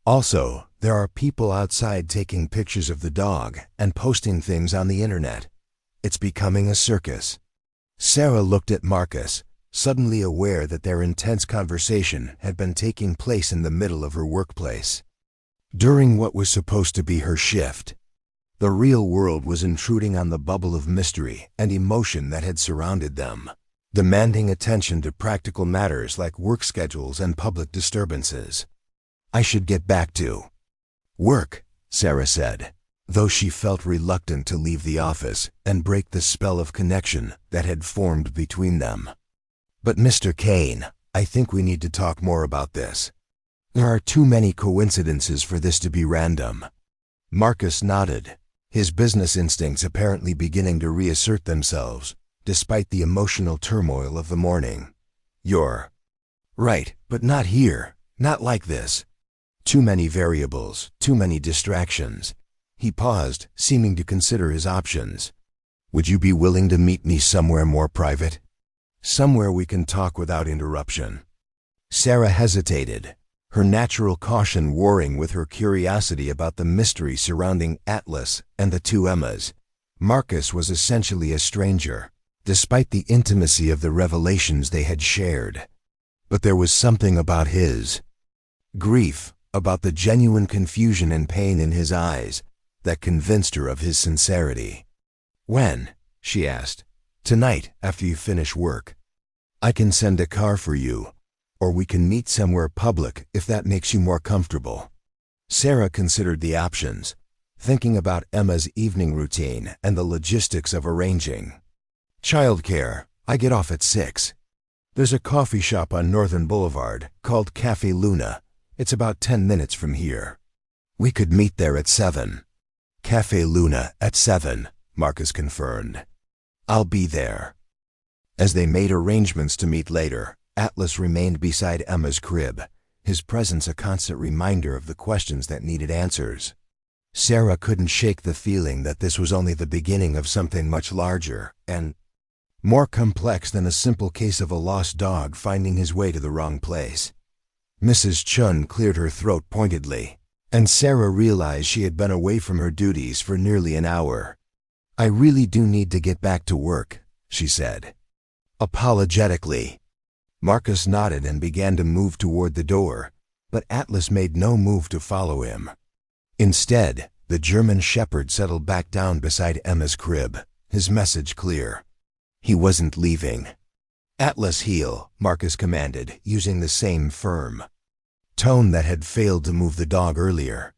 Also, there are people outside taking pictures of the dog and posting things on the internet. It's becoming a circus. Sarah looked at Marcus, suddenly aware that their intense conversation had been taking place in the middle of her workplace. During what was supposed to be her shift, the real world was intruding on the bubble of mystery and emotion that had surrounded them, demanding attention to practical matters like work schedules and public disturbances. I should get back to work, Sarah said, though she felt reluctant to leave the office and break the spell of connection that had formed between them. But Mr. Kane, I think we need to talk more about this. There are too many coincidences for this to be random. Marcus nodded, his business instincts apparently beginning to reassert themselves, despite the emotional turmoil of the morning. You're right, but not here, not like this. Too many variables, too many distractions. He paused, seeming to consider his options. Would you be willing to meet me somewhere more private? Somewhere we can talk without interruption. Sarah hesitated, her natural caution warring with her curiosity about the mystery surrounding Atlas and the two Emmas. Marcus was essentially a stranger, despite the intimacy of the revelations they had shared. But there was something about his grief, about the genuine confusion and pain in his eyes, that convinced her of his sincerity. When? She asked. Tonight, after you finish work. I can send a car for you, or we can meet somewhere public if that makes you more comfortable. Sarah considered the options, thinking about Emma's evening routine and the logistics of arranging. Childcare. I get off at 6. There's a coffee shop on Northern Boulevard called Cafe Luna. It's about 10 minutes from here. We could meet there at 7. Cafe Luna at 7, Marcus confirmed. I'll be there. As they made arrangements to meet later, Atlas remained beside Emma's crib, his presence a constant reminder of the questions that needed answers. Sarah couldn't shake the feeling that this was only the beginning of something much larger and more complex than a simple case of a lost dog finding his way to the wrong place. Mrs. Chun cleared her throat pointedly, and Sarah realized she had been away from her duties for nearly an hour. I really do need to get back to work, she said, apologetically. Marcus nodded and began to move toward the door, but Atlas made no move to follow him. Instead, the German shepherd settled back down beside Emma's crib, his message clear. He wasn't leaving. Atlas heel, Marcus commanded, using the same firm tone that had failed to move the dog earlier.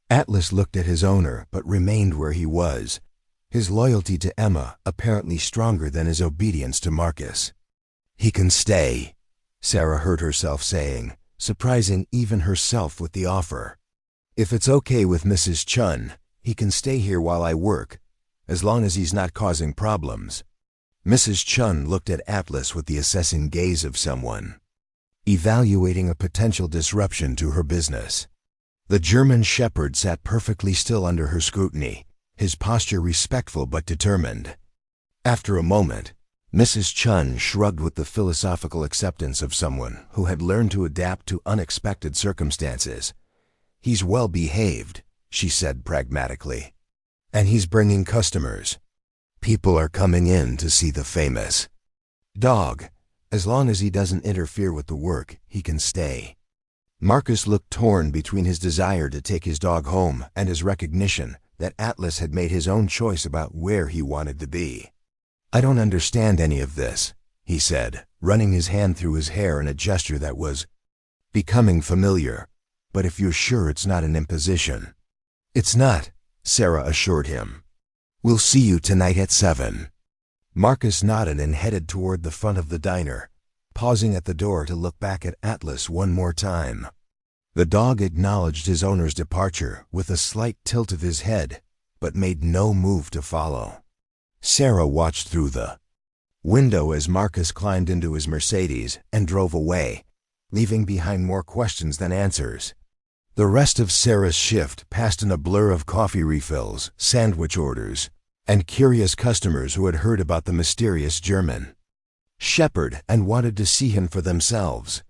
Atlas looked at his owner but remained where he was, his loyalty to Emma apparently stronger than his obedience to Marcus. He can stay, Sarah heard herself saying, surprising even herself with the offer. If it's okay with Mrs. Chun, he can stay here while I work, as long as he's not causing problems. Mrs. Chun looked at Atlas with the assessing gaze of someone evaluating a potential disruption to her business. The German shepherd sat perfectly still under her scrutiny, his posture respectful but determined. After a moment, Mrs. Chun shrugged with the philosophical acceptance of someone who had learned to adapt to unexpected circumstances. He's well behaved, she said pragmatically. And he's bringing customers. People are coming in to see the famous dog. As long as he doesn't interfere with the work, he can stay. Marcus looked torn between his desire to take his dog home and his recognition that Atlas had made his own choice about where he wanted to be. I don't understand any of this, he said, running his hand through his hair in a gesture that was becoming familiar. But if you're sure it's not an imposition. It's not, Sarah assured him. We'll see you tonight at 7. Marcus nodded and headed toward the front of the diner, pausing at the door to look back at Atlas one more time. The dog acknowledged his owner's departure with a slight tilt of his head, but made no move to follow. Sarah watched through the window as Marcus climbed into his Mercedes and drove away, leaving behind more questions than answers. The rest of Sarah's shift passed in a blur of coffee refills, sandwich orders, and curious customers who had heard about the mysterious German shepherd and wanted to see him for themselves.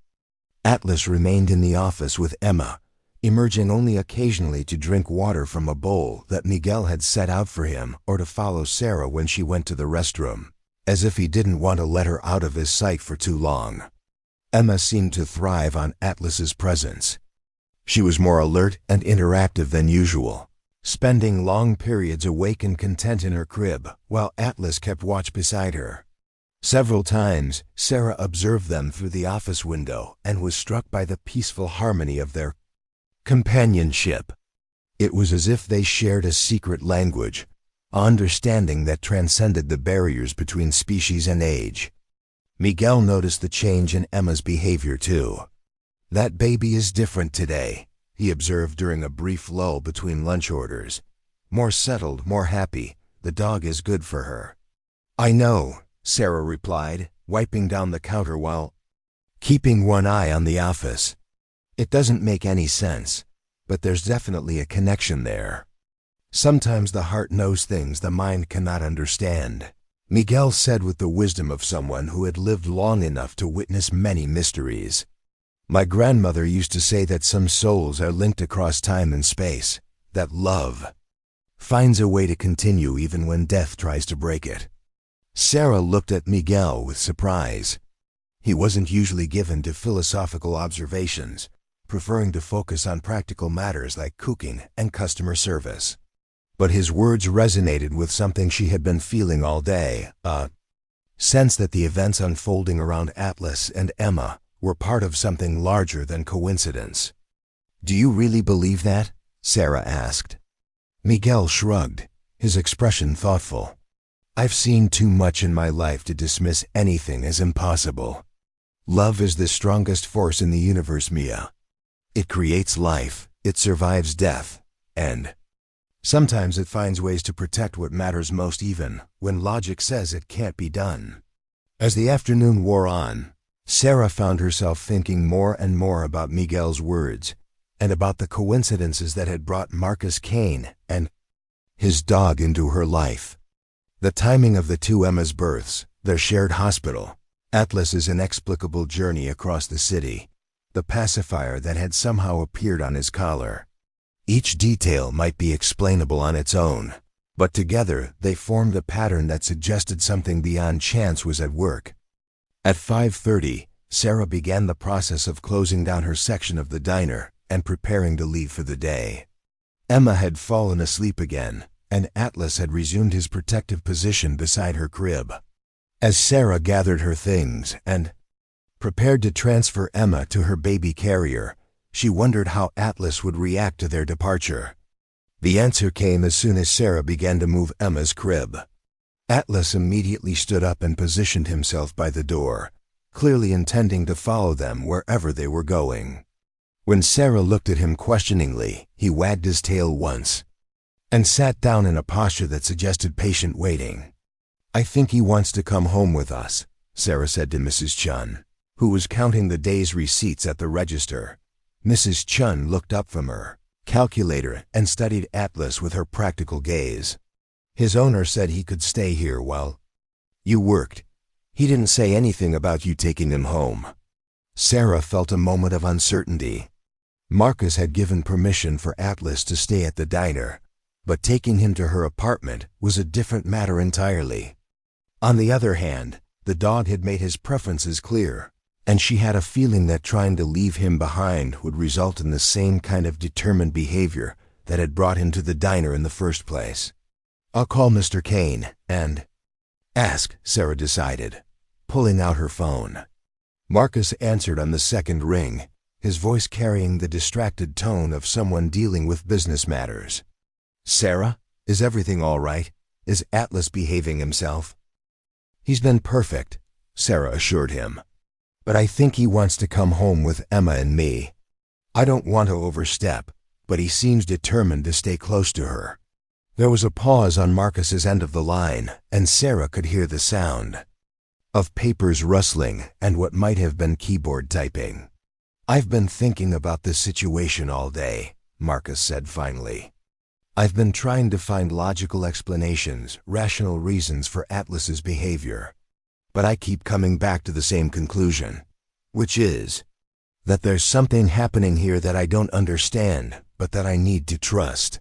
Atlas remained in the office with Emma, emerging only occasionally to drink water from a bowl that Miguel had set out for him or to follow Sarah when she went to the restroom, as if he didn't want to let her out of his sight for too long. Emma seemed to thrive on Atlas's presence. She was more alert and interactive than usual, spending long periods awake and content in her crib while Atlas kept watch beside her. Several times, Sarah observed them through the office window and was struck by the peaceful harmony of their companionship. It was as if they shared a secret language, an understanding that transcended the barriers between species and age. Miguel noticed the change in Emma's behavior too. "That baby is different today," he observed during a brief lull between lunch orders. "More settled, more happy. The dog is good for her." "I know," Sarah replied, wiping down the counter while keeping one eye on the office. "It doesn't make any sense, but there's definitely a connection there. Sometimes the heart knows things the mind cannot understand," Miguel said with the wisdom of someone who had lived long enough to witness many mysteries. "My grandmother used to say that some souls are linked across time and space, that love finds a way to continue even when death tries to break it." Sarah looked at Miguel with surprise. He wasn't usually given to philosophical observations, preferring to focus on practical matters like cooking and customer service. But his words resonated with something she had been feeling all day, a sense that the events unfolding around Atlas and Emma were part of something larger than coincidence. "Do you really believe that?" Sarah asked. Miguel shrugged, his expression thoughtful. "I've seen too much in my life to dismiss anything as impossible. Love is the strongest force in the universe, Mia. It creates life, it survives death, and sometimes it finds ways to protect what matters most even when logic says it can't be done." As the afternoon wore on, Sarah found herself thinking more and more about Miguel's words and about the coincidences that had brought Marcus Kane and his dog into her life. The timing of the two Emma's births, their shared hospital, Atlas's inexplicable journey across the city, the pacifier that had somehow appeared on his collar. Each detail might be explainable on its own, but together they formed a pattern that suggested something beyond chance was at work. At 5:30, Sarah began the process of closing down her section of the diner and preparing to leave for the day. Emma had fallen asleep again, and Atlas had resumed his protective position beside her crib. As Sarah gathered her things and prepared to transfer Emma to her baby carrier, she wondered how Atlas would react to their departure. The answer came as soon as Sarah began to move Emma's crib. Atlas immediately stood up and positioned himself by the door, clearly intending to follow them wherever they were going. When Sarah looked at him questioningly, he wagged his tail once and sat down in a posture that suggested patient waiting. "I think he wants to come home with us," Sarah said to Mrs. Chun, who was counting the day's receipts at the register. Mrs. Chun looked up from her calculator and studied Atlas with her practical gaze. "His owner said he could stay here while you worked. He didn't say anything about you taking him home." Sarah felt a moment of uncertainty. Marcus had given permission for Atlas to stay at the diner, but taking him to her apartment was a different matter entirely. On the other hand, the dog had made his preferences clear, and she had a feeling that trying to leave him behind would result in the same kind of determined behavior that had brought him to the diner in the first place. "I'll call Mr. Kane and ask," Sarah decided, pulling out her phone. Marcus answered on the second ring, his voice carrying the distracted tone of someone dealing with business matters. "Sarah, is everything all right? Is Atlas behaving himself?" "He's been perfect," Sarah assured him. "But I think he wants to come home with Emma and me. I don't want to overstep, but he seems determined to stay close to her." There was a pause on Marcus's end of the line, and Sarah could hear the sound of papers rustling and what might have been keyboard typing. "I've been thinking about this situation all day," Marcus said finally. "I've been trying to find logical explanations, rational reasons for Atlas's behavior. But I keep coming back to the same conclusion, which is that there's something happening here that I don't understand, but that I need to trust.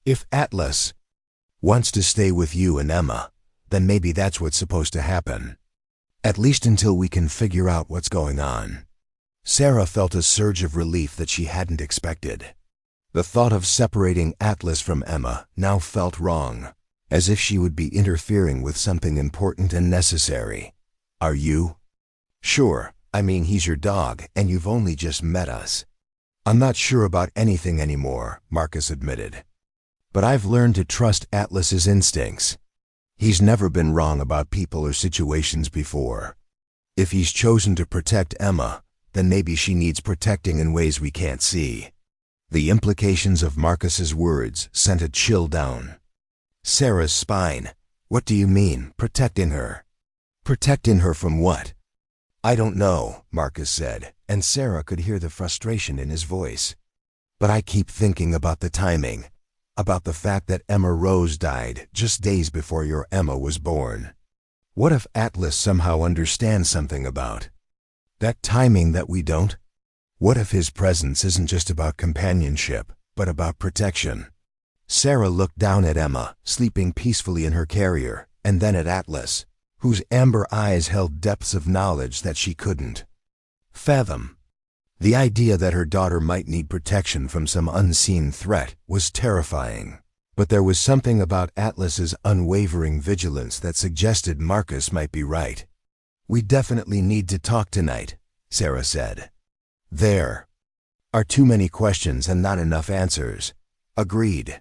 If Atlas wants to stay with you and Emma, then maybe that's what's supposed to happen. At least until we can figure out what's going on. Sarah felt a surge of relief that she hadn't expected. The thought of separating Atlas from Emma now felt wrong, as if she would be interfering with something important and necessary. Are you? Sure, I mean he's your dog and you've only just met us. I'm not sure about anything anymore, Marcus admitted. But I've learned to trust Atlas's instincts. He's never been wrong about people or situations before. If he's chosen to protect Emma, then maybe she needs protecting in ways we can't see. The implications of Marcus's words sent a chill down Sarah's spine. What do you mean, protecting her? Protecting her from what? I don't know, Marcus said, and Sarah could hear the frustration in his voice. But I keep thinking about the timing, about the fact that Emma Rose died just days before your Emma was born. What if Atlas somehow understands something about that timing that we don't? What if his presence isn't just about companionship, but about protection? Sarah looked down at Emma, sleeping peacefully in her carrier, and then at Atlas, whose amber eyes held depths of knowledge that she couldn't fathom. The idea that her daughter might need protection from some unseen threat was terrifying, but there was something about Atlas's unwavering vigilance that suggested Marcus might be right. We definitely need to talk tonight, Sarah said. There are too many questions and not enough answers. Agreed.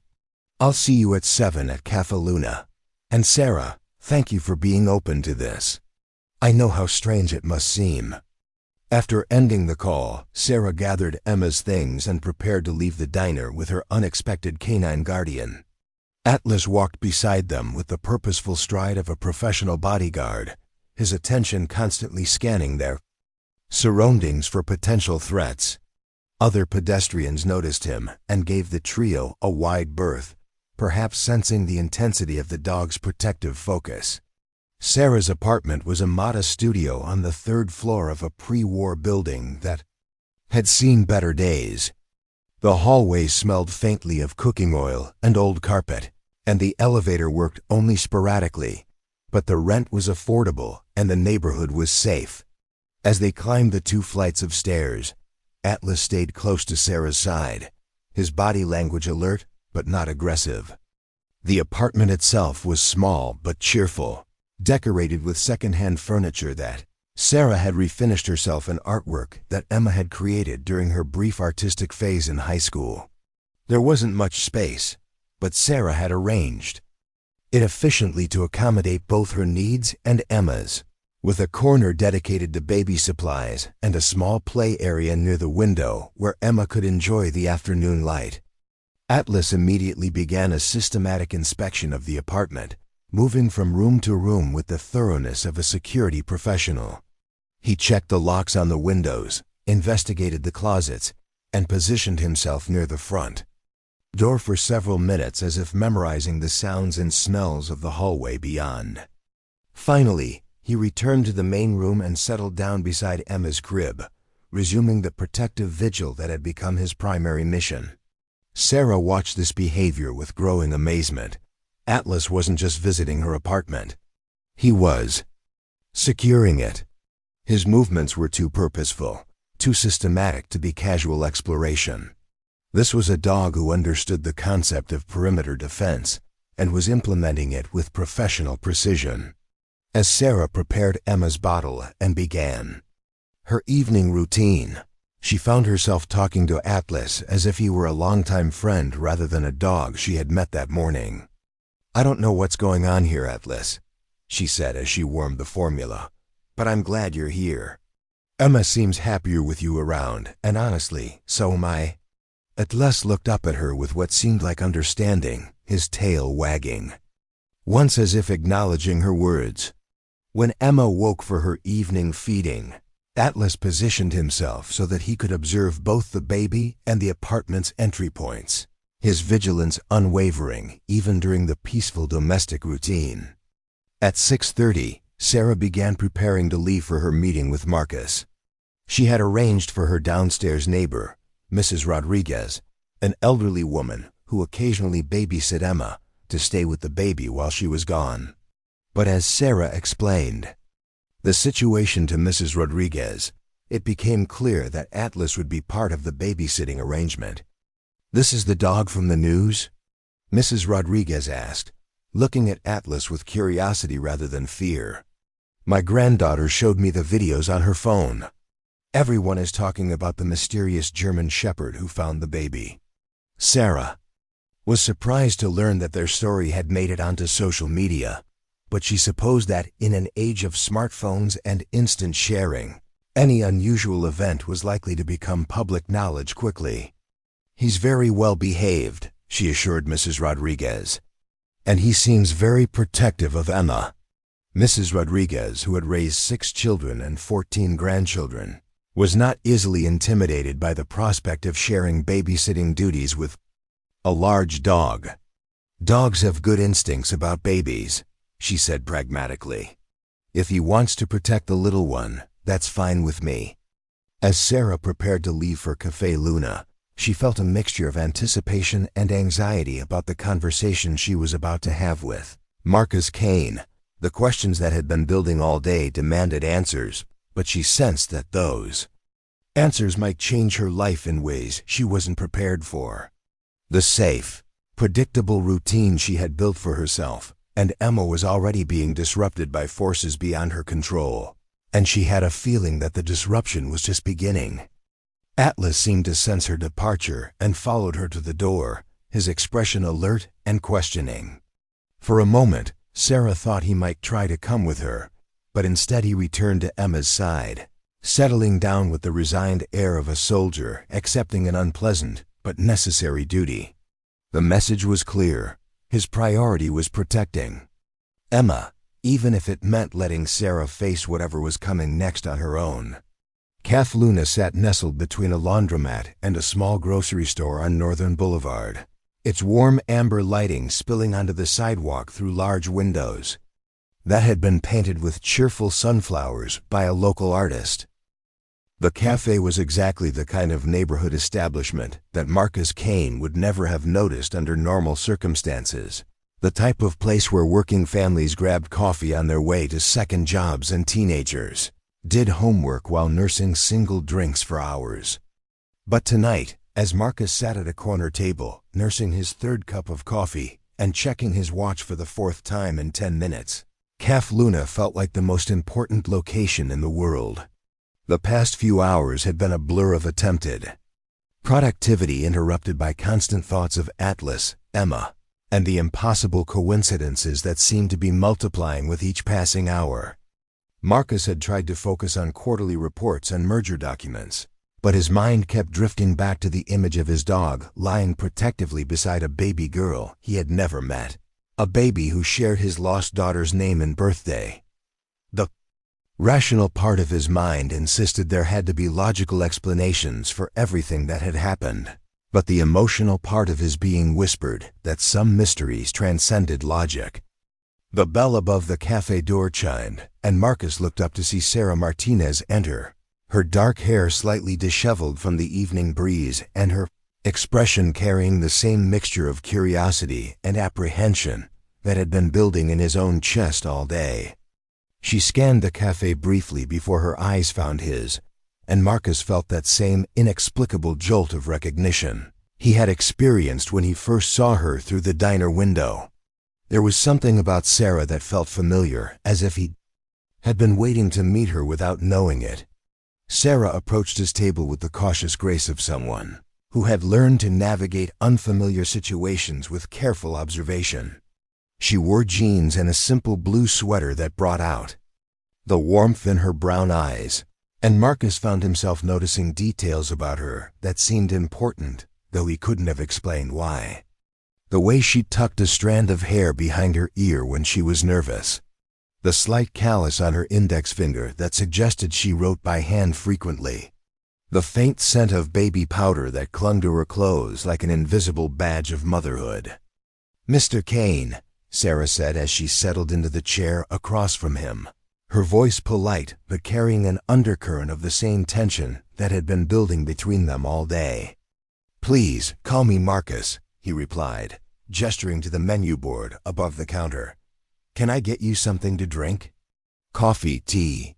I'll see you at 7 at Cafe Luna. And Sarah, thank you for being open to this. I know how strange it must seem. After ending the call, Sarah gathered Emma's things and prepared to leave the diner with her unexpected canine guardian. Atlas walked beside them with the purposeful stride of a professional bodyguard, his attention constantly scanning their surroundings for potential threats. Other pedestrians noticed him and gave the trio a wide berth, perhaps sensing the intensity of the dog's protective focus. Sarah's apartment was a modest studio on the 3rd floor of a pre-war building that had seen better days. The hallway smelled faintly of cooking oil and old carpet, and the elevator worked only sporadically, but the rent was affordable and the neighborhood was safe. As they climbed the 2 flights of stairs, Atlas stayed close to Sarah's side, his body language alert but not aggressive. The apartment itself was small but cheerful, decorated with second-hand furniture that Sarah had refinished herself in artwork that Emma had created during her brief artistic phase in high school. There wasn't much space, but Sarah had arranged it efficiently to accommodate both her needs and Emma's, with a corner dedicated to baby supplies and a small play area near the window where Emma could enjoy the afternoon light. Atlas immediately began a systematic inspection of the apartment, moving from room to room with the thoroughness of a security professional. He checked the locks on the windows, investigated the closets, and positioned himself near the front door for several minutes as if memorizing the sounds and smells of the hallway beyond. Finally, he returned to the main room and settled down beside Emma's crib, resuming the protective vigil that had become his primary mission. Sarah watched this behavior with growing amazement. Atlas wasn't just visiting her apartment. He was securing it. His movements were too purposeful, too systematic to be casual exploration. This was a dog who understood the concept of perimeter defense and was implementing it with professional precision. As Sarah prepared Emma's bottle and began her evening routine, she found herself talking to Atlas as if he were a longtime friend rather than a dog she had met that morning. I don't know what's going on here, Atlas, she said as she warmed the formula, but I'm glad you're here. Emma seems happier with you around, and honestly, so am I. Atlas looked up at her with what seemed like understanding, his tail wagging, once as if acknowledging her words. When Emma woke for her evening feeding, Atlas positioned himself so that he could observe both the baby and the apartment's entry points, his vigilance unwavering even during the peaceful domestic routine. At 6:30, Sarah began preparing to leave for her meeting with Marcus. She had arranged for her downstairs neighbor, Mrs. Rodriguez, an elderly woman who occasionally babysat Emma, to stay with the baby while she was gone. But as Sarah explained the situation to Mrs. Rodriguez, it became clear that Atlas would be part of the babysitting arrangement. "This is the dog from the news?" Mrs. Rodriguez asked, looking at Atlas with curiosity rather than fear. "My granddaughter showed me the videos on her phone. Everyone is talking about the mysterious German shepherd who found the baby." Sarah was surprised to learn that their story had made it onto social media, but she supposed that in an age of smartphones and instant sharing, any unusual event was likely to become public knowledge quickly. "He's very well behaved," she assured Mrs. Rodriguez, "and he seems very protective of Emma." Mrs. Rodriguez, who had raised 6 children and 14 grandchildren, was not easily intimidated by the prospect of sharing babysitting duties with a large dog. "Dogs have good instincts about babies," she said pragmatically. "If he wants to protect the little one, that's fine with me." As Sarah prepared to leave for Café Luna, she felt a mixture of anticipation and anxiety about the conversation she was about to have with Marcus Kane. The questions that had been building all day demanded answers, but she sensed that those answers might change her life in ways she wasn't prepared for. The safe, predictable routine she had built for herself and Emma was already being disrupted by forces beyond her control, and she had a feeling that the disruption was just beginning. Atlas seemed to sense her departure and followed her to the door, his expression alert and questioning. For a moment, Sarah thought he might try to come with her, but instead he returned to Emma's side, settling down with the resigned air of a soldier accepting an unpleasant but necessary duty. The message was clear. His priority was protecting Emma, even if it meant letting Sarah face whatever was coming next on her own. Café Luna sat nestled between a laundromat and a small grocery store on Northern Boulevard, its warm amber lighting spilling onto the sidewalk through large windows that had been painted with cheerful sunflowers by a local artist. The cafe was exactly the kind of neighborhood establishment that Marcus Kane would never have noticed under normal circumstances, the type of place where working families grabbed coffee on their way to second jobs and teenagers did homework while nursing single drinks for hours. But tonight, as Marcus sat at a corner table, nursing his 3rd cup of coffee and checking his watch for the 4th time in 10 minutes, Café Luna felt like the most important location in the world. The past few hours had been a blur of attempted productivity interrupted by constant thoughts of Atlas, Emma, and the impossible coincidences that seemed to be multiplying with each passing hour. Marcus had tried to focus on quarterly reports and merger documents, but his mind kept drifting back to the image of his dog lying protectively beside a baby girl he had never met, a baby who shared his lost daughter's name and birthday. The rational part of his mind insisted there had to be logical explanations for everything that had happened, but the emotional part of his being whispered that some mysteries transcended logic. The bell above the cafe door chimed, and Marcus looked up to see Sarah Martinez enter, her dark hair slightly disheveled from the evening breeze and her expression carrying the same mixture of curiosity and apprehension that had been building in his own chest all day. She scanned the cafe briefly before her eyes found his, and Marcus felt that same inexplicable jolt of recognition he had experienced when he first saw her through the diner window. There was something about Sarah that felt familiar, as if he had been waiting to meet her without knowing it. Sarah approached his table with the cautious grace of someone who had learned to navigate unfamiliar situations with careful observation. She wore jeans and a simple blue sweater that brought out the warmth in her brown eyes, and Marcus found himself noticing details about her that seemed important, though he couldn't have explained why. The way she tucked a strand of hair behind her ear when she was nervous, the slight callus on her index finger that suggested she wrote by hand frequently, the faint scent of baby powder that clung to her clothes like an invisible badge of motherhood. "Mr. Kane," Sarah said as she settled into the chair across from him, her voice polite but carrying an undercurrent of the same tension that had been building between them all day. "Please, call me Marcus," he replied, gesturing to the menu board above the counter. "Can I get you something to drink?" "Coffee, tea."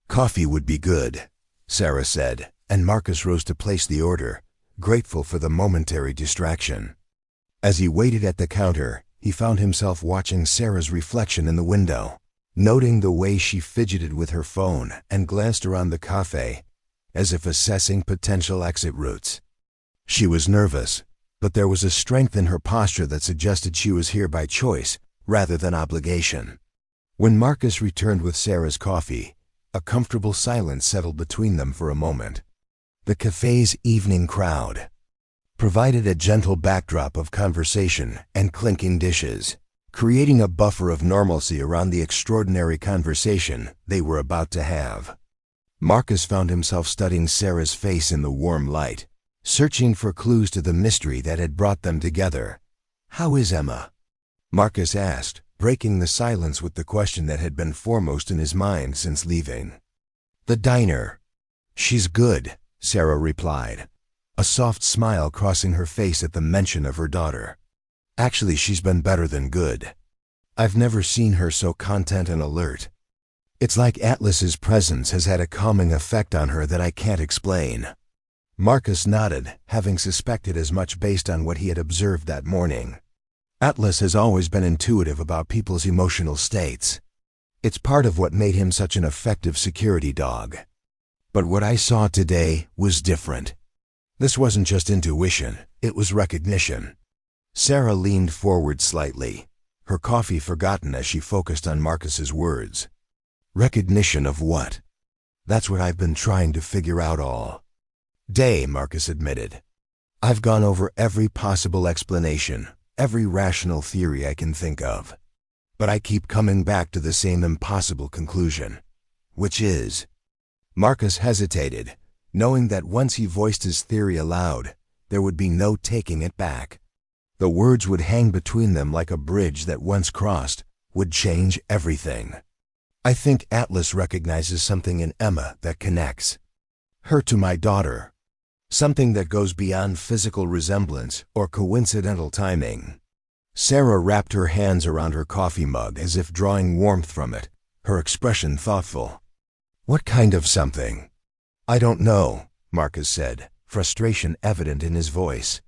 "Coffee would be good," Sarah said, and Marcus rose to place the order, grateful for the momentary distraction. As he waited at the counter, he found himself watching Sarah's reflection in the window, noting the way she fidgeted with her phone and glanced around the cafe, as if assessing potential exit routes. She was nervous, but there was a strength in her posture that suggested she was here by choice rather than obligation. When Marcus returned with Sarah's coffee, a comfortable silence settled between them for a moment. The cafe's evening crowd provided a gentle backdrop of conversation and clinking dishes, creating a buffer of normalcy around the extraordinary conversation they were about to have. Marcus found himself studying Sarah's face in the warm light, searching for clues to the mystery that had brought them together. "How is Emma?" Marcus asked, breaking the silence with the question that had been foremost in his mind since leaving the diner. "She's good," Sarah replied, a soft smile crossing her face at the mention of her daughter. "Actually, she's been better than good. I've never seen her so content and alert. It's like Atlas's presence has had a calming effect on her that I can't explain." Marcus nodded, having suspected as much based on what he had observed that morning. Atlas has always been intuitive about people's emotional states. It's part of what made him such an effective security dog. But what I saw today was different. This wasn't just intuition, it was recognition. Sarah leaned forward slightly, her coffee forgotten as she focused on Marcus's words. "Recognition of what?" "That's what I've been trying to figure out all day," Marcus admitted. "I've gone over every possible explanation, every rational theory I can think of. But I keep coming back to the same impossible conclusion, which is..." Marcus hesitated, knowing that once he voiced his theory aloud, there would be no taking it back. The words would hang between them like a bridge that once crossed would change everything. "I think Atlas recognizes something in Emma that connects her to my daughter. Something that goes beyond physical resemblance or coincidental timing." Sarah wrapped her hands around her coffee mug as if drawing warmth from it, her expression thoughtful. "What kind of something?" "I don't know," Marcus said, frustration evident in his voice.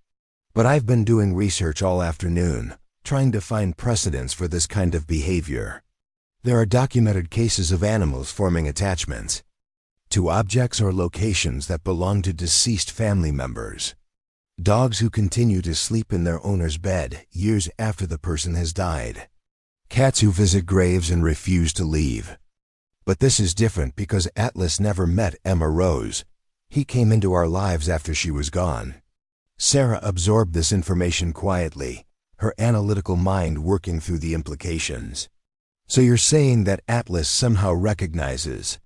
"But I've been doing research all afternoon, trying to find precedents for this kind of behavior. There are documented cases of animals forming attachments to objects or locations that belong to deceased family members. Dogs who continue to sleep in their owner's bed years after the person has died. Cats who visit graves and refuse to leave. But this is different because Atlas never met Emma Rose. He came into our lives after she was gone." Sarah absorbed this information quietly, her analytical mind working through the implications. "So you're saying that Atlas somehow recognizes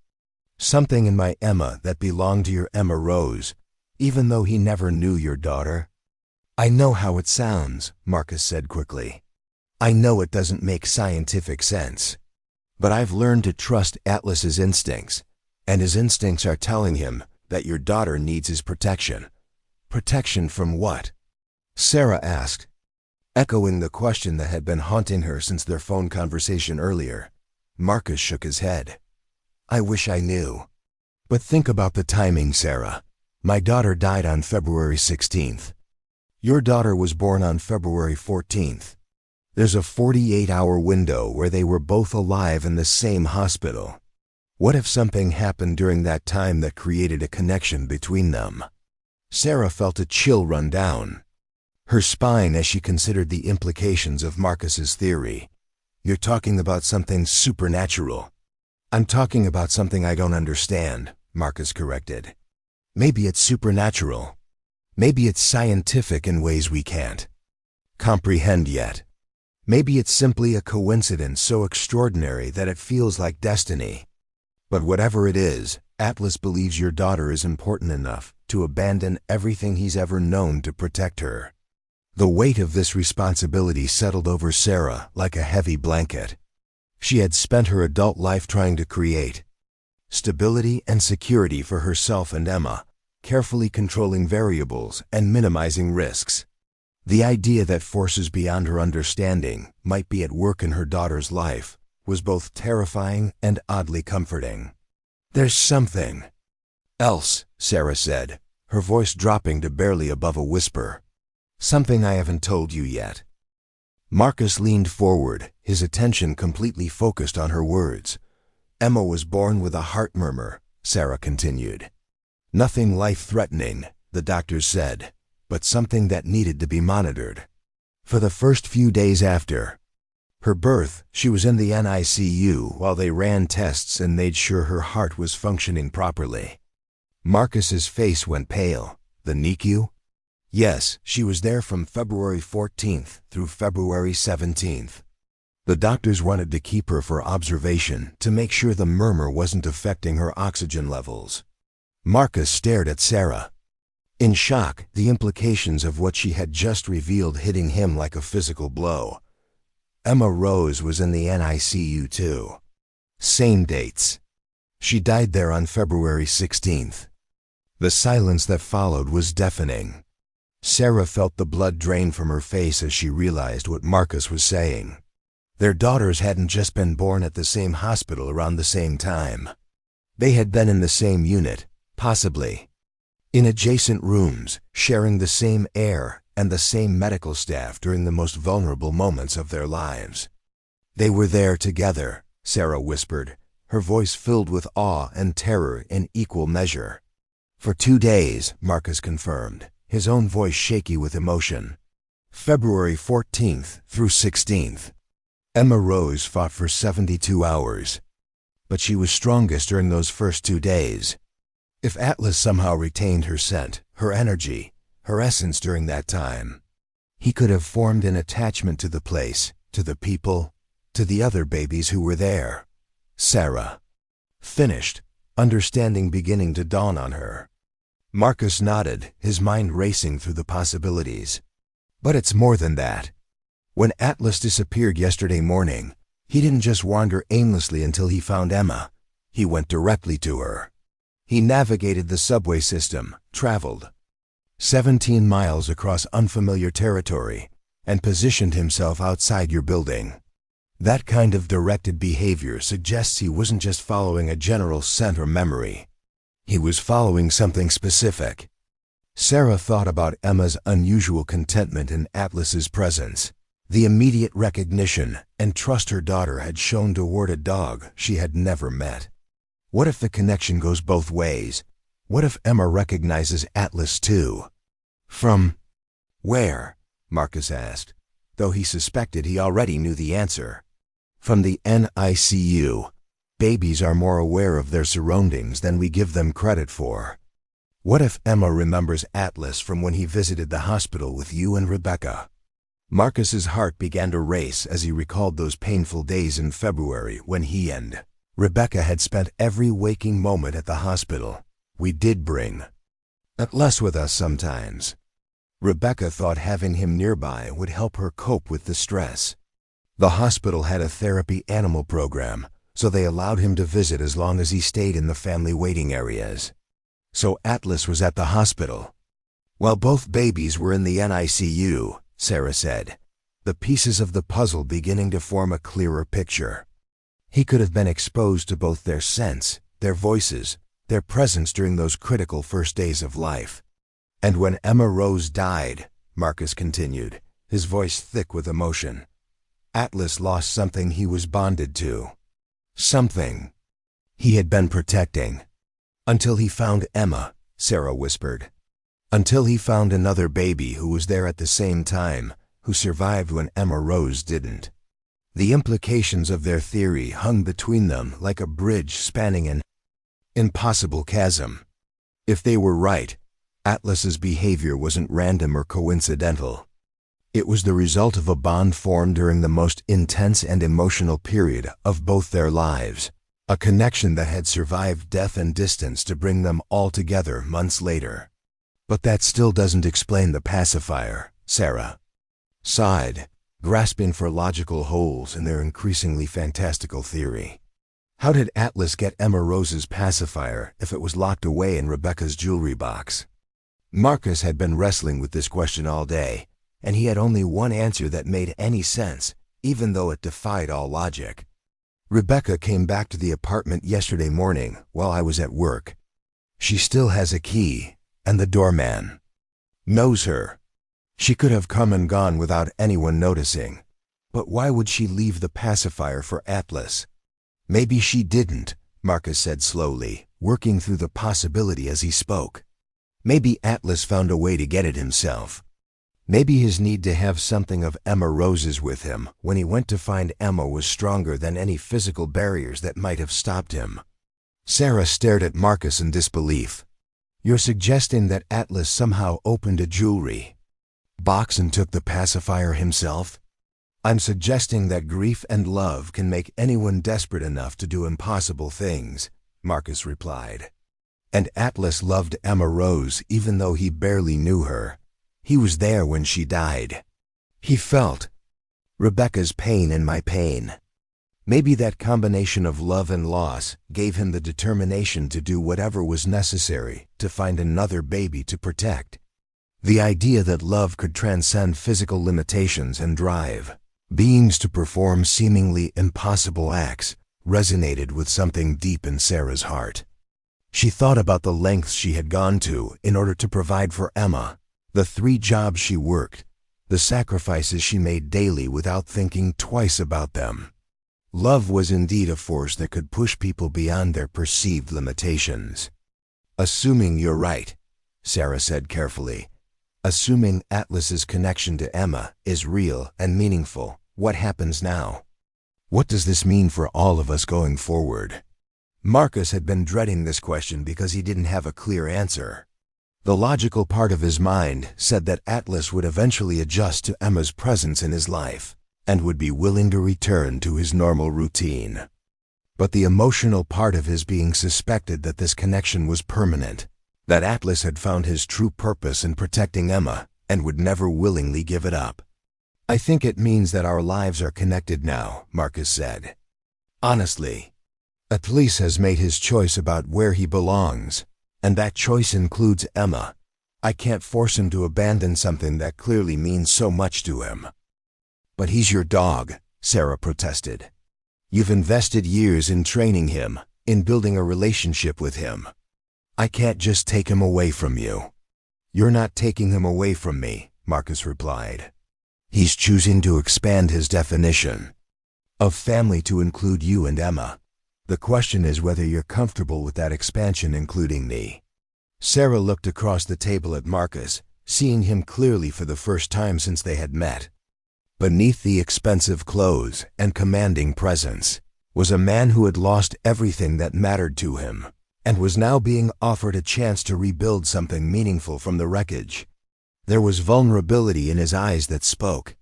something in my Emma that belonged to your Emma Rose, even though he never knew your daughter?" "I know how it sounds," Marcus said quickly. "I know it doesn't make scientific sense. But I've learned to trust Atlas's instincts, and his instincts are telling him that your daughter needs his protection." "Protection from what?" Sarah asked, echoing the question that had been haunting her since their phone conversation earlier. Marcus shook his head. "I wish I knew. But think about the timing, Sarah. My daughter died on February 16th. Your daughter was born on February 14th. There's a 48-hour window where they were both alive in the same hospital. What if something happened during that time that created a connection between them?" Sarah felt a chill run down her spine as she considered the implications of Marcus's theory. "You're talking about something supernatural." "I'm talking about something I don't understand," Marcus corrected. "Maybe it's supernatural. Maybe it's scientific in ways we can't comprehend yet. Maybe it's simply a coincidence so extraordinary that it feels like destiny. But whatever it is, Atlas believes your daughter is important enough to abandon everything he's ever known to protect her." The weight of this responsibility settled over Sarah like a heavy blanket. She had spent her adult life trying to create stability and security for herself and Emma, carefully controlling variables and minimizing risks. The idea that forces beyond her understanding might be at work in her daughter's life was both terrifying and oddly comforting. "There's something else," Sarah said, her voice dropping to barely above a whisper. "Something I haven't told you yet." Marcus leaned forward, his attention completely focused on her words. "Emma was born with a heart murmur," Sarah continued. "Nothing life-threatening," the doctors said, but something that needed to be monitored. For the first few days after her birth, she was in the NICU while they ran tests and made sure her heart was functioning properly. Marcus's face went pale. "The NICU?" "Yes, she was there from February 14th through February 17th. The doctors wanted to keep her for observation to make sure the murmur wasn't affecting her oxygen levels." Marcus stared at Sarah, in shock, the implications of what she had just revealed hitting him like a physical blow. Emma Rose was in the NICU too. Same dates. She died there on February 16th. The silence that followed was deafening. Sarah felt the blood drain from her face as she realized what Marcus was saying. Their daughters hadn't just been born at the same hospital around the same time. They had been in the same unit, possibly in adjacent rooms, sharing the same air and the same medical staff during the most vulnerable moments of their lives. "They were there together," Sarah whispered, her voice filled with awe and terror in equal measure. "For 2 days," Marcus confirmed, his own voice shaky with emotion. "February 14th through 16th. Emma Rose fought for 72 hours. But she was strongest during those first 2 days. If Atlas somehow retained her scent, her energy, her essence during that time, he could have formed an attachment to the place, to the people, to the other babies who were there." Sarah finished, understanding beginning to dawn on her. Marcus nodded, his mind racing through the possibilities. "But it's more than that. When Atlas disappeared yesterday morning, he didn't just wander aimlessly until he found Emma. He went directly to her. He navigated the subway system, traveled 17 miles across unfamiliar territory, and positioned himself outside your building. That kind of directed behavior suggests he wasn't just following a general scent or memory. He was following something specific." Sarah thought about Emma's unusual contentment in Atlas's presence, the immediate recognition and trust her daughter had shown toward a dog she had never met. What if the connection goes both ways? What if Emma recognizes Atlas too? "From where?" Marcus asked, though he suspected he already knew the answer. "From the NICU. Babies are more aware of their surroundings than we give them credit for. What if Emma remembers Atlas from when he visited the hospital with you and Rebecca?" Marcus's heart began to race as he recalled those painful days in February when he and Rebecca had spent every waking moment at the hospital. "We did bring Atlas with us sometimes." Rebecca thought having him nearby would help her cope with the stress. The hospital had a therapy animal program, so they allowed him to visit as long as he stayed in the family waiting areas. So Atlas was at the hospital, while both babies were in the NICU, Sarah said, the pieces of the puzzle beginning to form a clearer picture. He could have been exposed to both their scents, their voices, their presence during those critical first days of life. "And when Emma Rose died," Marcus continued, his voice thick with emotion, "Atlas lost something he was bonded to. Something he had been protecting. Until he found Emma," Sarah whispered. "Until he found another baby who was there at the same time, who survived when Emma Rose didn't." The implications of their theory hung between them like a bridge spanning an impossible chasm. If they were right, Atlas's behavior wasn't random or coincidental. It was the result of a bond formed during the most intense and emotional period of both their lives, a connection that had survived death and distance to bring them all together months later. "But that still doesn't explain the pacifier," Sarah sighed. grasping for logical holes in their increasingly fantastical theory. How did Atlas get Emma Rose's pacifier if it was locked away in Rebecca's jewelry box? Marcus had been wrestling with this question all day, and he had only one answer that made any sense, even though it defied all logic. Rebecca came back to the apartment yesterday morning while I was at work. She still has a key, and the doorman knows her. She could have come and gone without anyone noticing. But why would she leave the pacifier for Atlas? Maybe she didn't, Marcus said slowly, working through the possibility as he spoke. Maybe Atlas found a way to get it himself. Maybe his need to have something of Emma Rose's with him when he went to find Emma was stronger than any physical barriers that might have stopped him. Sarah stared at Marcus in disbelief. You're suggesting that Atlas somehow opened a jewelry box and took the pacifier himself? I'm suggesting that grief and love can make anyone desperate enough to do impossible things, Marcus replied. And Atlas loved Emma Rose even though he barely knew her. He was there when she died. He felt Rebecca's pain and my pain. Maybe that combination of love and loss gave him the determination to do whatever was necessary to find another baby to protect. The idea that love could transcend physical limitations and drive beings to perform seemingly impossible acts resonated with something deep in Sarah's heart. She thought about the lengths she had gone to in order to provide for Emma, the 3 jobs she worked, the sacrifices she made daily without thinking twice about them. Love was indeed a force that could push people beyond their perceived limitations. Assuming you're right, Sarah said carefully. Assuming Atlas's connection to Emma is real and meaningful, what happens now? What does this mean for all of us going forward? Marcus had been dreading this question because he didn't have a clear answer. The logical part of his mind said that Atlas would eventually adjust to Emma's presence in his life and would be willing to return to his normal routine. But the emotional part of his being suspected that this connection was permanent, that Atlas had found his true purpose in protecting Emma and would never willingly give it up. I think it means that our lives are connected now, Marcus said. Honestly, Atlas has made his choice about where he belongs, and that choice includes Emma. I can't force him to abandon something that clearly means so much to him. But he's your dog, Sarah protested. You've invested years in training him, in building a relationship with him. I can't just take him away from you. You're not taking him away from me, Marcus replied. He's choosing to expand his definition of family to include you and Emma. The question is whether you're comfortable with that expansion including me. Sarah looked across the table at Marcus, seeing him clearly for the first time since they had met. Beneath the expensive clothes and commanding presence was a man who had lost everything that mattered to him and was now being offered a chance to rebuild something meaningful from the wreckage. There was vulnerability in his eyes that spoke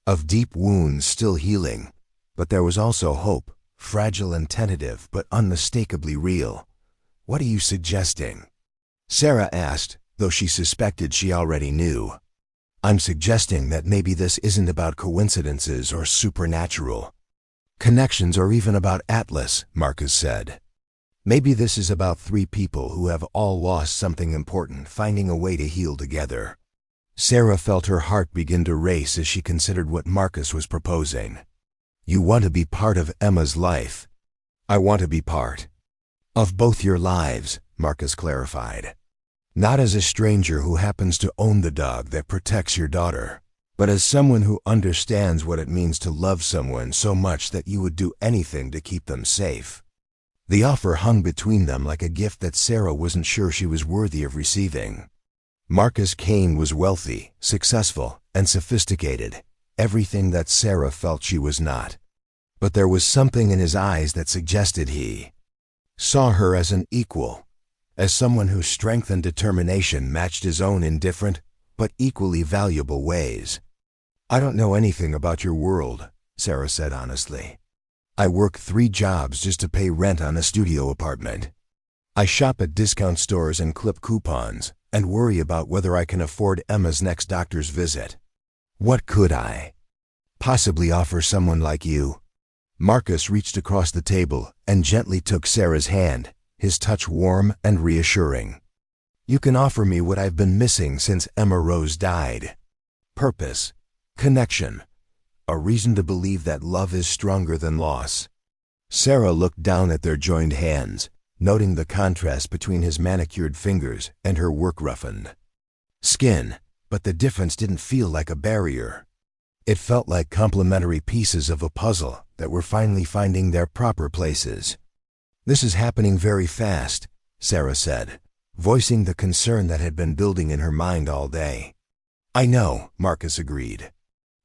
of deep wounds still healing, but there was also hope, fragile and tentative but unmistakably real. What are you suggesting? Sarah asked, though she suspected she already knew. I'm suggesting that maybe this isn't about coincidences or supernatural connections or even about Atlas, Marcus said. Maybe this is about 3 people who have all lost something important finding a way to heal together. Sarah felt her heart begin to race as she considered what Marcus was proposing. You want to be part of Emma's life. I want to be part of both your lives, Marcus clarified. Not as a stranger who happens to own the dog that protects your daughter, but as someone who understands what it means to love someone so much that you would do anything to keep them safe. The offer hung between them like a gift that Sarah wasn't sure she was worthy of receiving. Marcus Kane was wealthy, successful, and sophisticated, everything that Sarah felt she was not. But there was something in his eyes that suggested he saw her as an equal, as someone whose strength and determination matched his own in different, but equally valuable ways. I don't know anything about your world, Sarah said honestly. I work 3 jobs just to pay rent on a studio apartment. I shop at discount stores and clip coupons, and worry about whether I can afford Emma's next doctor's visit. What could I Possibly offer someone like you. Marcus reached across the table and gently took Sarah's hand, his touch warm and reassuring. You can offer me what I've been missing since Emma Rose died. Purpose, connection, a reason to believe that love is stronger than loss. Sarah looked down at their joined hands, noting the contrast between his manicured fingers and her work-roughened skin, but the difference didn't feel like a barrier. It felt like complementary pieces of a puzzle that were finally finding their proper places. This is happening very fast, Sarah said, voicing the concern that had been building in her mind all day. I know, Marcus agreed.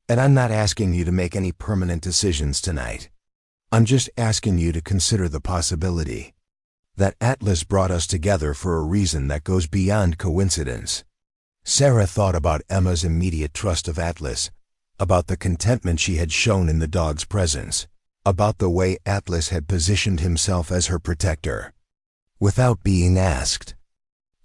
And I'm not asking you to make any permanent decisions tonight. I'm just asking you to consider the possibility that Atlas brought us together for a reason that goes beyond coincidence. Sarah thought about Emma's immediate trust of Atlas, about the contentment she had shown in the dog's presence, about the way Atlas had positioned himself as her protector. Without being asked,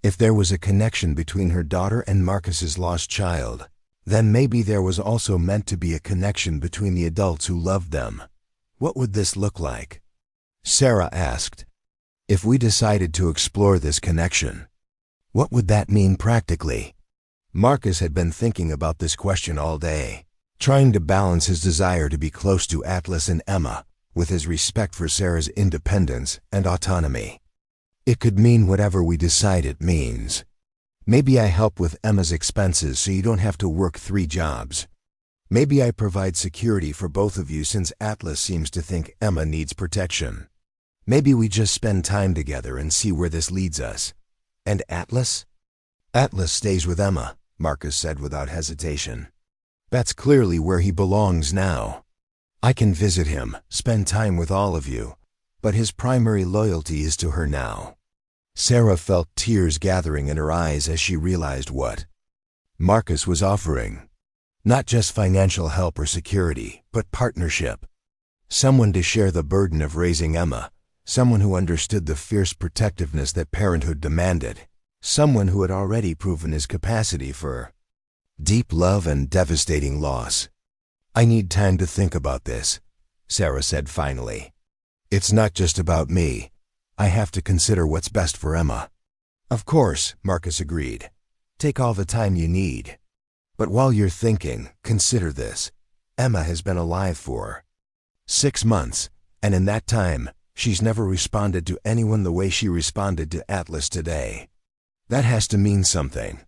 if there was a connection between her daughter and Marcus's lost child, then maybe there was also meant to be a connection between the adults who loved them. What would this look like? Sarah asked. If we decided to explore this connection, what would that mean practically? Marcus had been thinking about this question all day, trying to balance his desire to be close to Atlas and Emma with his respect for Sarah's independence and autonomy. It could mean whatever we decide it means. Maybe I help with Emma's expenses so you don't have to work 3 jobs. Maybe I provide security for both of you since Atlas seems to think Emma needs protection. Maybe we just spend time together and see where this leads us. And Atlas? Atlas stays with Emma, Marcus said without hesitation. That's clearly where he belongs now. I can visit him, spend time with all of you, but his primary loyalty is to her now. Sarah felt tears gathering in her eyes as she realized what Marcus was offering. Not just financial help or security, but partnership. Someone to share the burden of raising Emma, someone who understood the fierce protectiveness that parenthood demanded, someone who had already proven his capacity for deep love and devastating loss. I need time to think about this, Sarah said finally. It's not just about me. I have to consider what's best for Emma. Of course, Marcus agreed. Take all the time you need. But while you're thinking, consider this. Emma has been alive for 6 months, and in that time, she's never responded to anyone the way she responded to Atlas today. That has to mean something.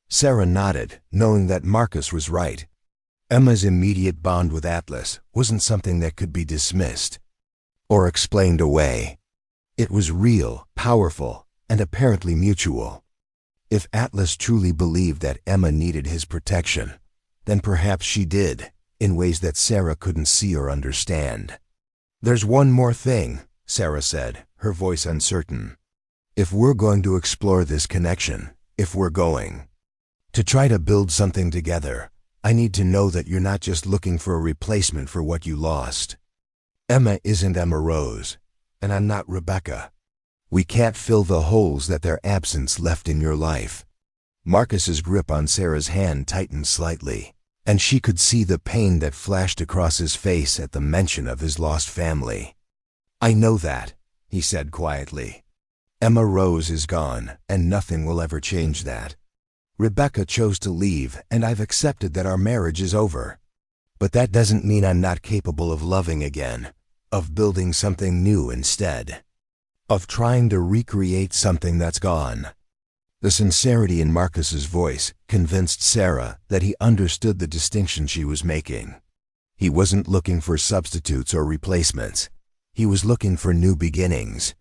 Sarah nodded, knowing that Marcus was right. Emma's immediate bond with Atlas wasn't something that could be dismissed or explained away. It was real, powerful, and apparently mutual. If Atlas truly believed that Emma needed his protection, then perhaps she did, in ways that Sarah couldn't see or understand. There's one more thing, Sarah said, her voice uncertain. If we're going to explore this connection, if we're going to try to build something together, I need to know that you're not just looking for a replacement for what you lost. Emma isn't Emma Rose, and I'm not Rebecca. We can't fill the holes that their absence left in your life. Marcus's grip on Sarah's hand tightened slightly, and she could see the pain that flashed across his face at the mention of his lost family. I know that, he said quietly. Emma Rose is gone, and nothing will ever change that. Rebecca chose to leave, and I've accepted that our marriage is over. But that doesn't mean I'm not capable of loving again, of building something new instead, of trying to recreate something that's gone. The sincerity in Marcus's voice convinced Sarah that he understood the distinction she was making. He wasn't looking for substitutes or replacements. He was looking for new beginnings.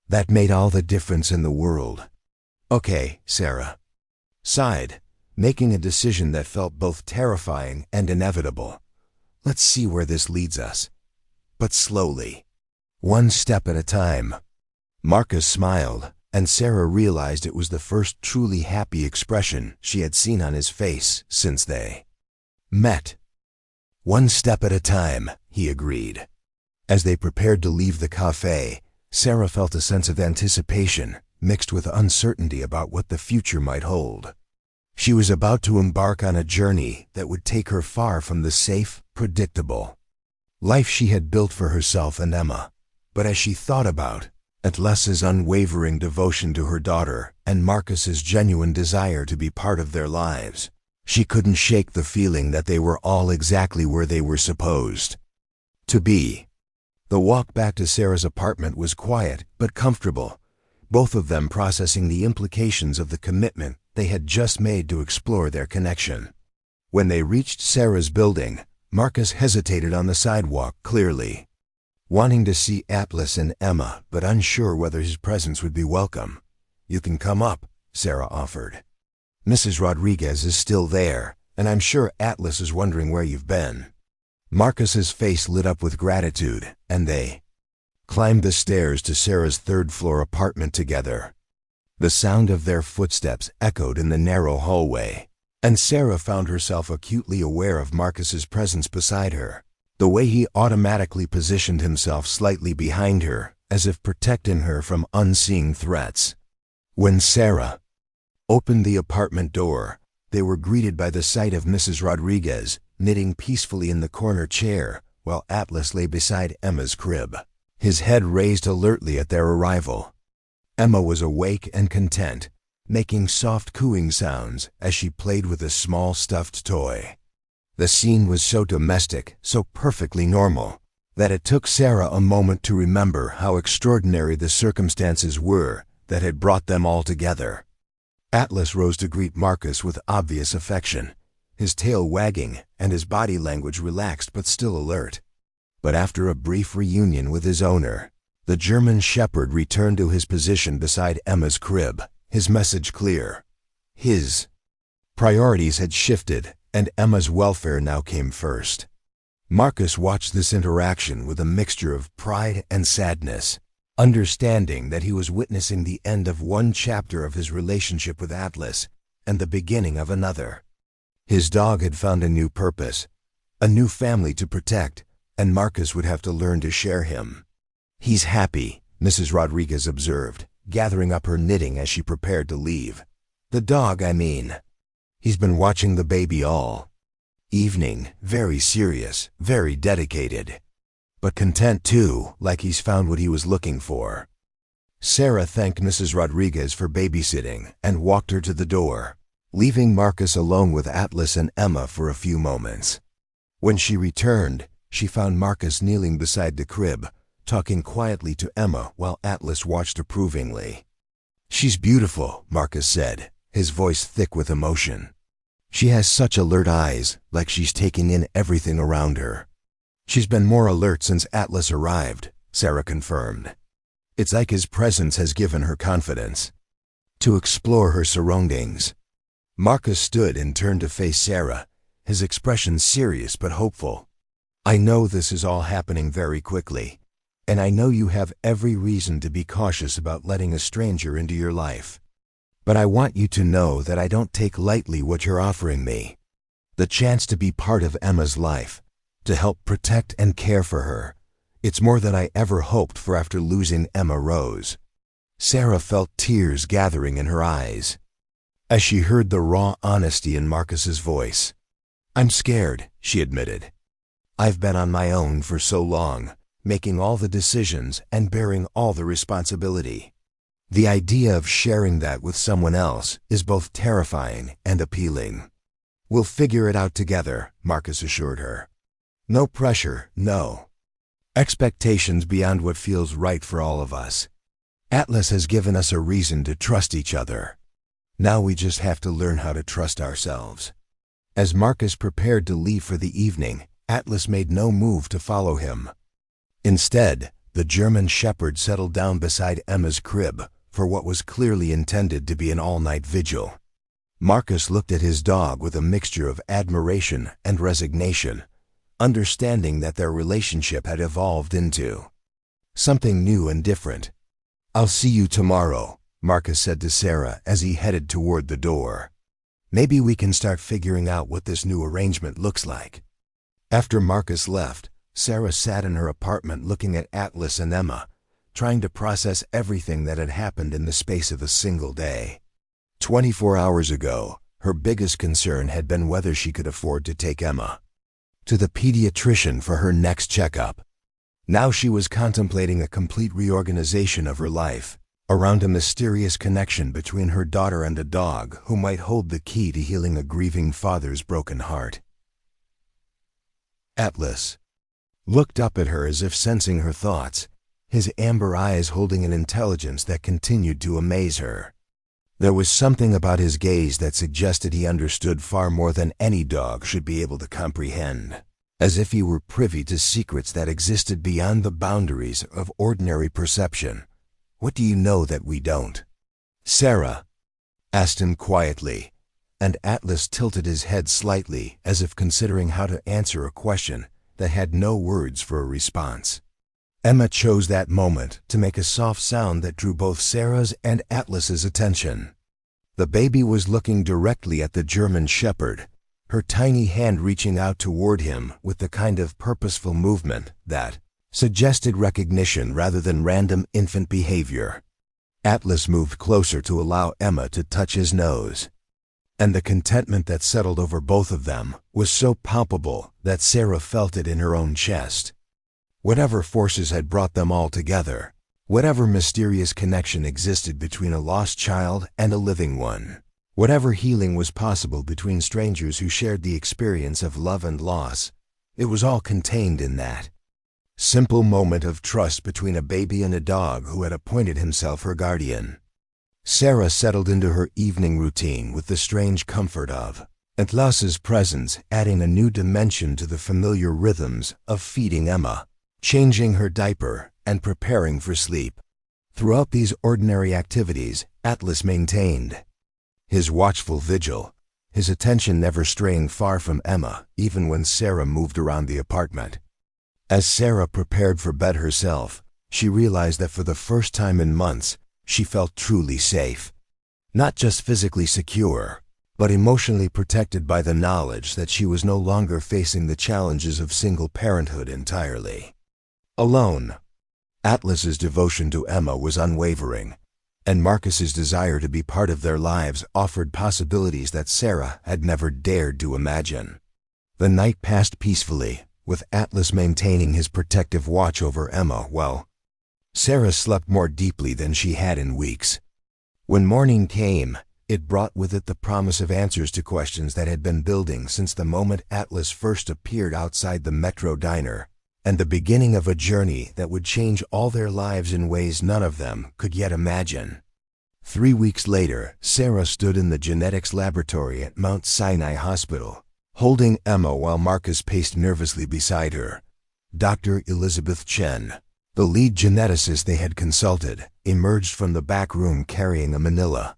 That made all the difference in the world. Okay, Sarah sighed, making a decision that felt both terrifying and inevitable. Let's see where this leads us. But slowly. One step at a time. Marcus smiled, and Sarah realized it was the first truly happy expression she had seen on his face since they met. One step at a time, he agreed. As they prepared to leave the cafe, Sarah felt a sense of anticipation mixed with uncertainty about what the future might hold. She was about to embark on a journey that would take her far from the safe, predictable. Life she had built for herself and Emma. But as she thought about Atlas's unwavering devotion to her daughter and Marcus's genuine desire to be part of their lives, she couldn't shake the feeling that they were all exactly where they were supposed to be. The walk back to Sarah's apartment was quiet but comfortable, both of them processing the implications of the commitment they had just made to explore their connection. When they reached Sarah's building, Marcus hesitated on the sidewalk, clearly wanting to see Atlas and Emma, but unsure whether his presence would be welcome. "You can come up," Sarah offered. "Mrs. Rodriguez is still there, and I'm sure Atlas is wondering where you've been." Marcus's face lit up with gratitude, and they climbed the stairs to Sarah's third-floor apartment together. The sound of their footsteps echoed in the narrow hallway, and Sarah found herself acutely aware of Marcus's presence beside her, the way he automatically positioned himself slightly behind her, as if protecting her from unseen threats. When Sarah opened the apartment door, they were greeted by the sight of Mrs. Rodriguez, knitting peacefully in the corner chair, while Atlas lay beside Emma's crib, his head raised alertly at their arrival. Emma was awake and content, making soft cooing sounds as she played with a small stuffed toy. The scene was so domestic, so perfectly normal, that it took Sarah a moment to remember how extraordinary the circumstances were that had brought them all together. Atlas rose to greet Marcus with obvious affection, his tail wagging and his body language relaxed but still alert. But after a brief reunion with his owner, the German shepherd returned to his position beside Emma's crib, his message clear. His priorities had shifted, and Emma's welfare now came first. Marcus watched this interaction with a mixture of pride and sadness, understanding that he was witnessing the end of one chapter of his relationship with Atlas and the beginning of another. His dog had found a new purpose, a new family to protect, and Marcus would have to learn to share him. "He's happy," Mrs. Rodriguez observed, gathering up her knitting as she prepared to leave. "The dog, I mean. He's been watching the baby all evening, very serious, very dedicated. But content too, like he's found what he was looking for." Sarah thanked Mrs. Rodriguez for babysitting and walked her to the door, leaving Marcus alone with Atlas and Emma for a few moments. When she returned, she found Marcus kneeling beside the crib, talking quietly to Emma while Atlas watched approvingly. "She's beautiful," Marcus said, his voice thick with emotion. "She has such alert eyes, like she's taking in everything around her." "She's been more alert since Atlas arrived," Sarah confirmed. "It's like his presence has given her confidence to explore her surroundings." Marcus stood and turned to face Sarah, his expression serious but hopeful. "I know this is all happening very quickly, and I know you have every reason to be cautious about letting a stranger into your life. But I want you to know that I don't take lightly what you're offering me. The chance to be part of Emma's life, to help protect and care for her. It's more than I ever hoped for after losing Emma Rose." Sarah felt tears gathering in her eyes as she heard the raw honesty in Marcus's voice. "I'm scared," she admitted. "I've been on my own for so long, making all the decisions and bearing all the responsibility. The idea of sharing that with someone else is both terrifying and appealing." "We'll figure it out together," Marcus assured her. "No pressure, no expectations beyond what feels right for all of us. Atlas has given us a reason to trust each other. Now we just have to learn how to trust ourselves." As Marcus prepared to leave for the evening, Atlas made no move to follow him. Instead, the German shepherd settled down beside Emma's crib for what was clearly intended to be an all-night vigil. Marcus looked at his dog with a mixture of admiration and resignation, understanding that their relationship had evolved into something new and different. "I'll see you tomorrow," Marcus said to Sarah as he headed toward the door. "Maybe we can start figuring out what this new arrangement looks like." After Marcus left, Sarah sat in her apartment looking at Atlas and Emma, trying to process everything that had happened in the space of a single day. 24 hours ago, her biggest concern had been whether she could afford to take Emma to the pediatrician for her next checkup. Now she was contemplating a complete reorganization of her life, around a mysterious connection between her daughter and a dog who might hold the key to healing a grieving father's broken heart. Atlas looked up at her as if sensing her thoughts, his amber eyes holding an intelligence that continued to amaze her. There was something about his gaze that suggested he understood far more than any dog should be able to comprehend, as if he were privy to secrets that existed beyond the boundaries of ordinary perception. "What do you know that we don't?" Sarah asked him quietly, and Atlas tilted his head slightly as if considering how to answer a question that had no words for a response. Emma chose that moment to make a soft sound that drew both Sarah's and Atlas's attention. The baby was looking directly at the German shepherd, her tiny hand reaching out toward him with the kind of purposeful movement that suggested recognition rather than random infant behavior. Atlas moved closer to allow Emma to touch his nose, and the contentment that settled over both of them was so palpable that Sarah felt it in her own chest. Whatever forces had brought them all together, whatever mysterious connection existed between a lost child and a living one, whatever healing was possible between strangers who shared the experience of love and loss, it was all contained in that simple moment of trust between a baby and a dog who had appointed himself her guardian. Sarah settled into her evening routine with the strange comfort of Atlas's presence, adding a new dimension to the familiar rhythms of feeding Emma, changing her diaper, and preparing for sleep. Throughout these ordinary activities, Atlas maintained his watchful vigil, his attention never straying far from Emma, even when Sarah moved around the apartment. As Sarah prepared for bed herself, she realized that for the first time in months, she felt truly safe. Not just physically secure, but emotionally protected by the knowledge that she was no longer facing the challenges of single parenthood entirely alone. Atlas's devotion to Emma was unwavering, and Marcus's desire to be part of their lives offered possibilities that Sarah had never dared to imagine. The night passed peacefully, with Atlas maintaining his protective watch over Emma while Sarah slept more deeply than she had in weeks. When morning came, it brought with it the promise of answers to questions that had been building since the moment Atlas first appeared outside the Metro diner, and the beginning of a journey that would change all their lives in ways none of them could yet imagine. 3 weeks later, Sarah stood in the genetics laboratory at Mount Sinai Hospital, holding Emma while Marcus paced nervously beside her. Dr. Elizabeth Chen, the lead geneticist they had consulted, emerged from the back room carrying a manila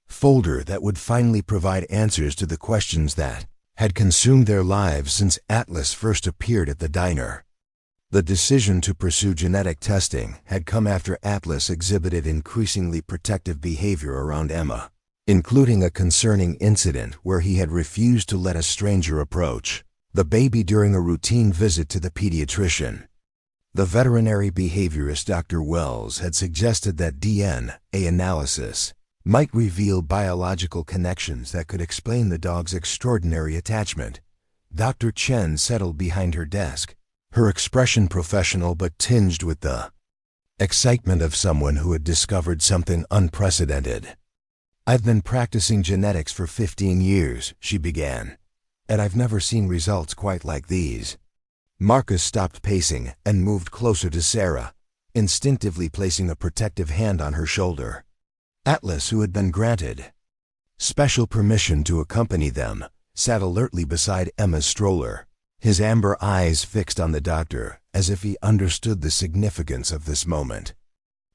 folder that would finally provide answers to the questions that had consumed their lives since Atlas first appeared at the diner. The decision to pursue genetic testing had come after Atlas exhibited increasingly protective behavior around Emma, including a concerning incident where he had refused to let a stranger approach the baby during a routine visit to the pediatrician. The veterinary behaviorist Dr. Wells had suggested that DNA analysis might reveal biological connections that could explain the dog's extraordinary attachment. Dr. Chen settled behind her desk, her expression professional but tinged with the excitement of someone who had discovered something unprecedented. "I've been practicing genetics for 15 years, she began, "and I've never seen results quite like these." Marcus stopped pacing and moved closer to Sarah, instinctively placing a protective hand on her shoulder. Atlas, who had been granted special permission to accompany them, sat alertly beside Emma's stroller, his amber eyes fixed on the doctor as if he understood the significance of this moment.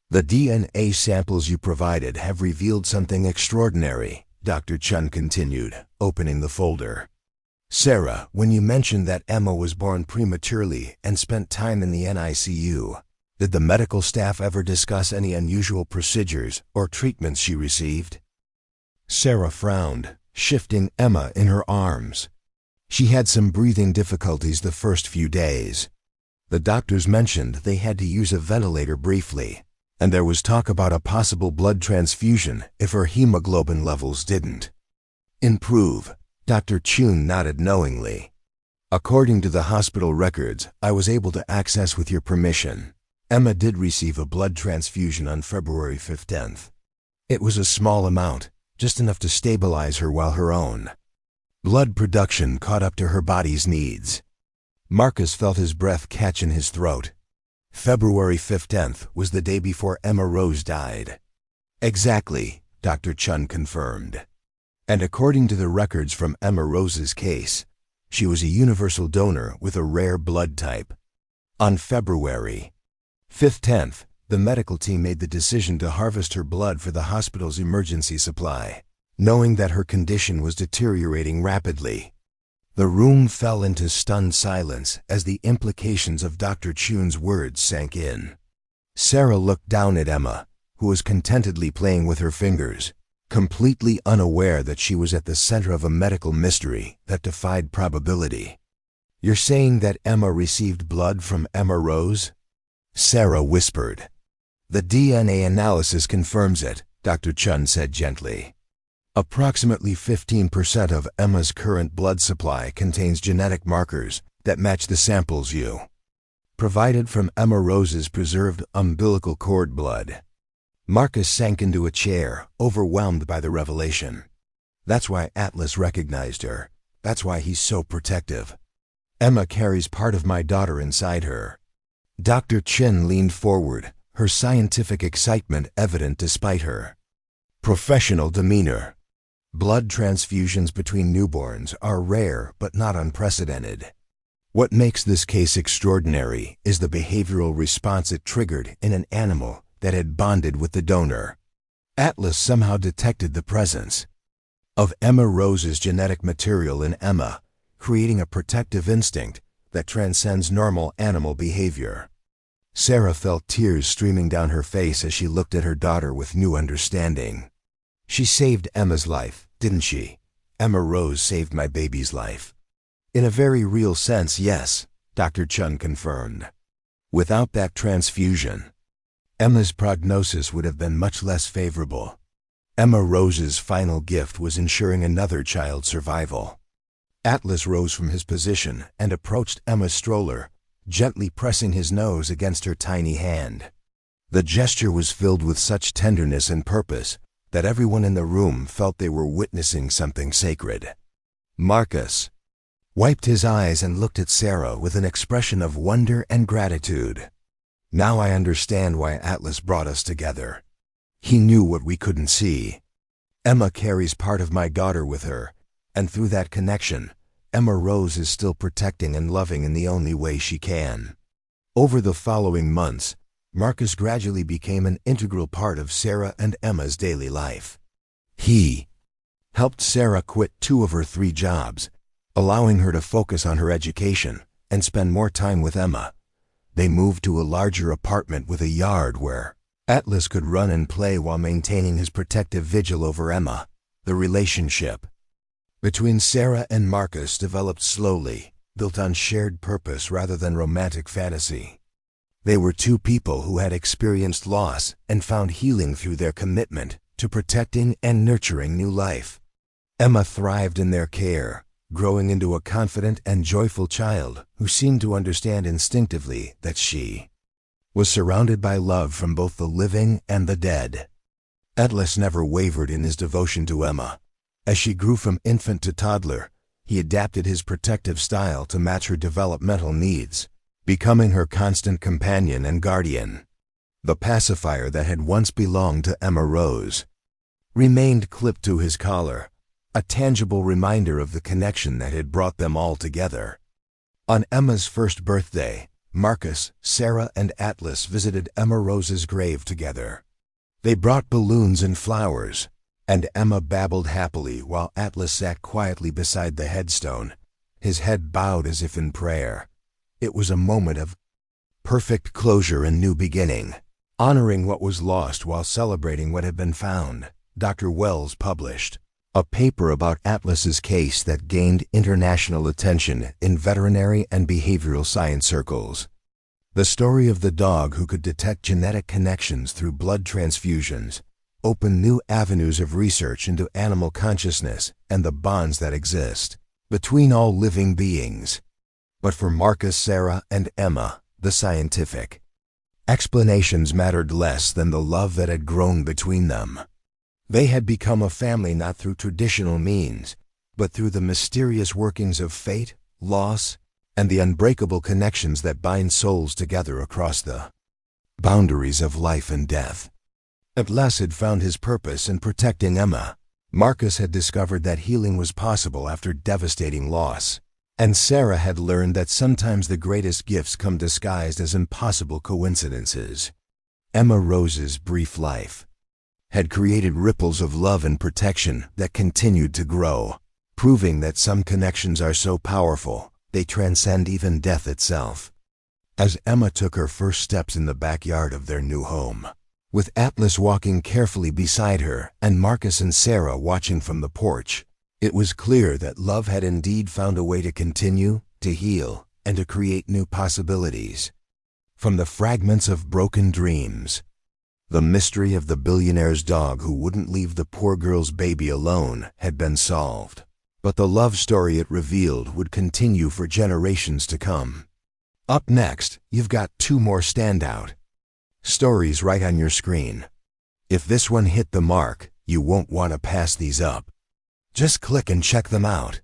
"The DNA samples you provided have revealed something extraordinary," Dr. Chun continued, opening the folder. "Sarah, when you mentioned that Emma was born prematurely and spent time in the NICU, did the medical staff ever discuss any unusual procedures or treatments she received?" Sarah frowned, shifting Emma in her arms. She had some breathing difficulties the first few days. The doctors mentioned they had to use a ventilator briefly, and there was talk about a possible blood transfusion if her hemoglobin levels didn't improve. Dr. Chun nodded knowingly. According to the hospital records I was able to access with your permission, Emma did receive a blood transfusion on February 15th. It was a small amount, just enough to stabilize her while her own blood production caught up to her body's needs. Marcus felt his breath catch in his throat. February 15th was the day before Emma Rose died. Exactly, Dr. Chun confirmed. And according to the records from Emma Rose's case, she was a universal donor with a rare blood type. On February 15th, the medical team made the decision to harvest her blood for the hospital's emergency supply, knowing that her condition was deteriorating rapidly. The room fell into stunned silence as the implications of Dr. Chun's words sank in. Sarah looked down at Emma, who was contentedly playing with her fingers, completely unaware that she was at the center of a medical mystery that defied probability. "You're saying that Emma received blood from Emma Rose?" Sarah whispered. "The DNA analysis confirms it," Dr. Chun said gently. "Approximately 15% of Emma's current blood supply contains genetic markers that match the samples you provided from Emma Rose's preserved umbilical cord blood." Marcus sank into a chair, overwhelmed by the revelation. "That's why Atlas recognized her. That's why he's so protective. Emma carries part of my daughter inside her." Dr. Chin leaned forward, her scientific excitement evident despite her professional demeanor. "Blood transfusions between newborns are rare but not unprecedented. What makes this case extraordinary is the behavioral response it triggered in an animal that had bonded with the donor. Atlas somehow detected the presence of Emma Rose's genetic material in Emma, creating a protective instinct that transcends normal animal behavior." Sarah felt tears streaming down her face as she looked at her daughter with new understanding. "She saved Emma's life, didn't she? Emma Rose saved my baby's life." "In a very real sense, yes," Dr. Chun confirmed. "Without that transfusion, Emma's prognosis would have been much less favorable. Emma Rose's final gift was ensuring another child's survival." Atlas rose from his position and approached Emma's stroller, gently pressing his nose against her tiny hand. The gesture was filled with such tenderness and purpose that everyone in the room felt they were witnessing something sacred. Marcus wiped his eyes and looked at Sarah with an expression of wonder and gratitude. "Now I understand why Atlas brought us together. He knew what we couldn't see. Emma carries part of my daughter with her, and through that connection, Emma Rose is still protecting and loving in the only way she can." Over the following months, Marcus gradually became an integral part of Sarah and Emma's daily life. He helped Sarah quit 2 of her 3 jobs, allowing her to focus on her education and spend more time with Emma. They moved to a larger apartment with a yard where Atlas could run and play while maintaining his protective vigil over Emma. The relationship between Sarah and Marcus developed slowly, built on shared purpose rather than romantic fantasy. They were 2 people who had experienced loss and found healing through their commitment to protecting and nurturing new life. Emma thrived in their care, growing into a confident and joyful child who seemed to understand instinctively that she was surrounded by love from both the living and the dead. Atlas never wavered in his devotion to Emma. As she grew from infant to toddler, he adapted his protective style to match her developmental needs, becoming her constant companion and guardian. The pacifier that had once belonged to Emma Rose remained clipped to his collar, a tangible reminder of the connection that had brought them all together. On Emma's first birthday, Marcus, Sarah, and Atlas visited Emma Rose's grave together. They brought balloons and flowers, and Emma babbled happily while Atlas sat quietly beside the headstone, his head bowed as if in prayer. It was a moment of perfect closure and new beginning, honoring what was lost while celebrating what had been found. Dr. Wells published a paper about Atlas's case that gained international attention in veterinary and behavioral science circles. The story of the dog who could detect genetic connections through blood transfusions opened new avenues of research into animal consciousness and the bonds that exist between all living beings. But for Marcus, Sarah, and Emma, the scientific explanations mattered less than the love that had grown between them. They had become a family not through traditional means, but through the mysterious workings of fate, loss, and the unbreakable connections that bind souls together across the boundaries of life and death. Les had found his purpose in protecting Emma. Marcus had discovered that healing was possible after devastating loss. And Sarah had learned that sometimes the greatest gifts come disguised as impossible coincidences. Emma Rose's brief life had created ripples of love and protection that continued to grow, proving that some connections are so powerful, they transcend even death itself. As Emma took her first steps in the backyard of their new home, with Atlas walking carefully beside her and Marcus and Sarah watching from the porch, it was clear that love had indeed found a way to continue, to heal, and to create new possibilities. From the fragments of broken dreams, the mystery of the billionaire's dog who wouldn't leave the poor girl's baby alone had been solved. But the love story it revealed would continue for generations to come. Up next, you've got two more standout stories right on your screen. If this one hit the mark, you won't want to pass these up. Just click and check them out.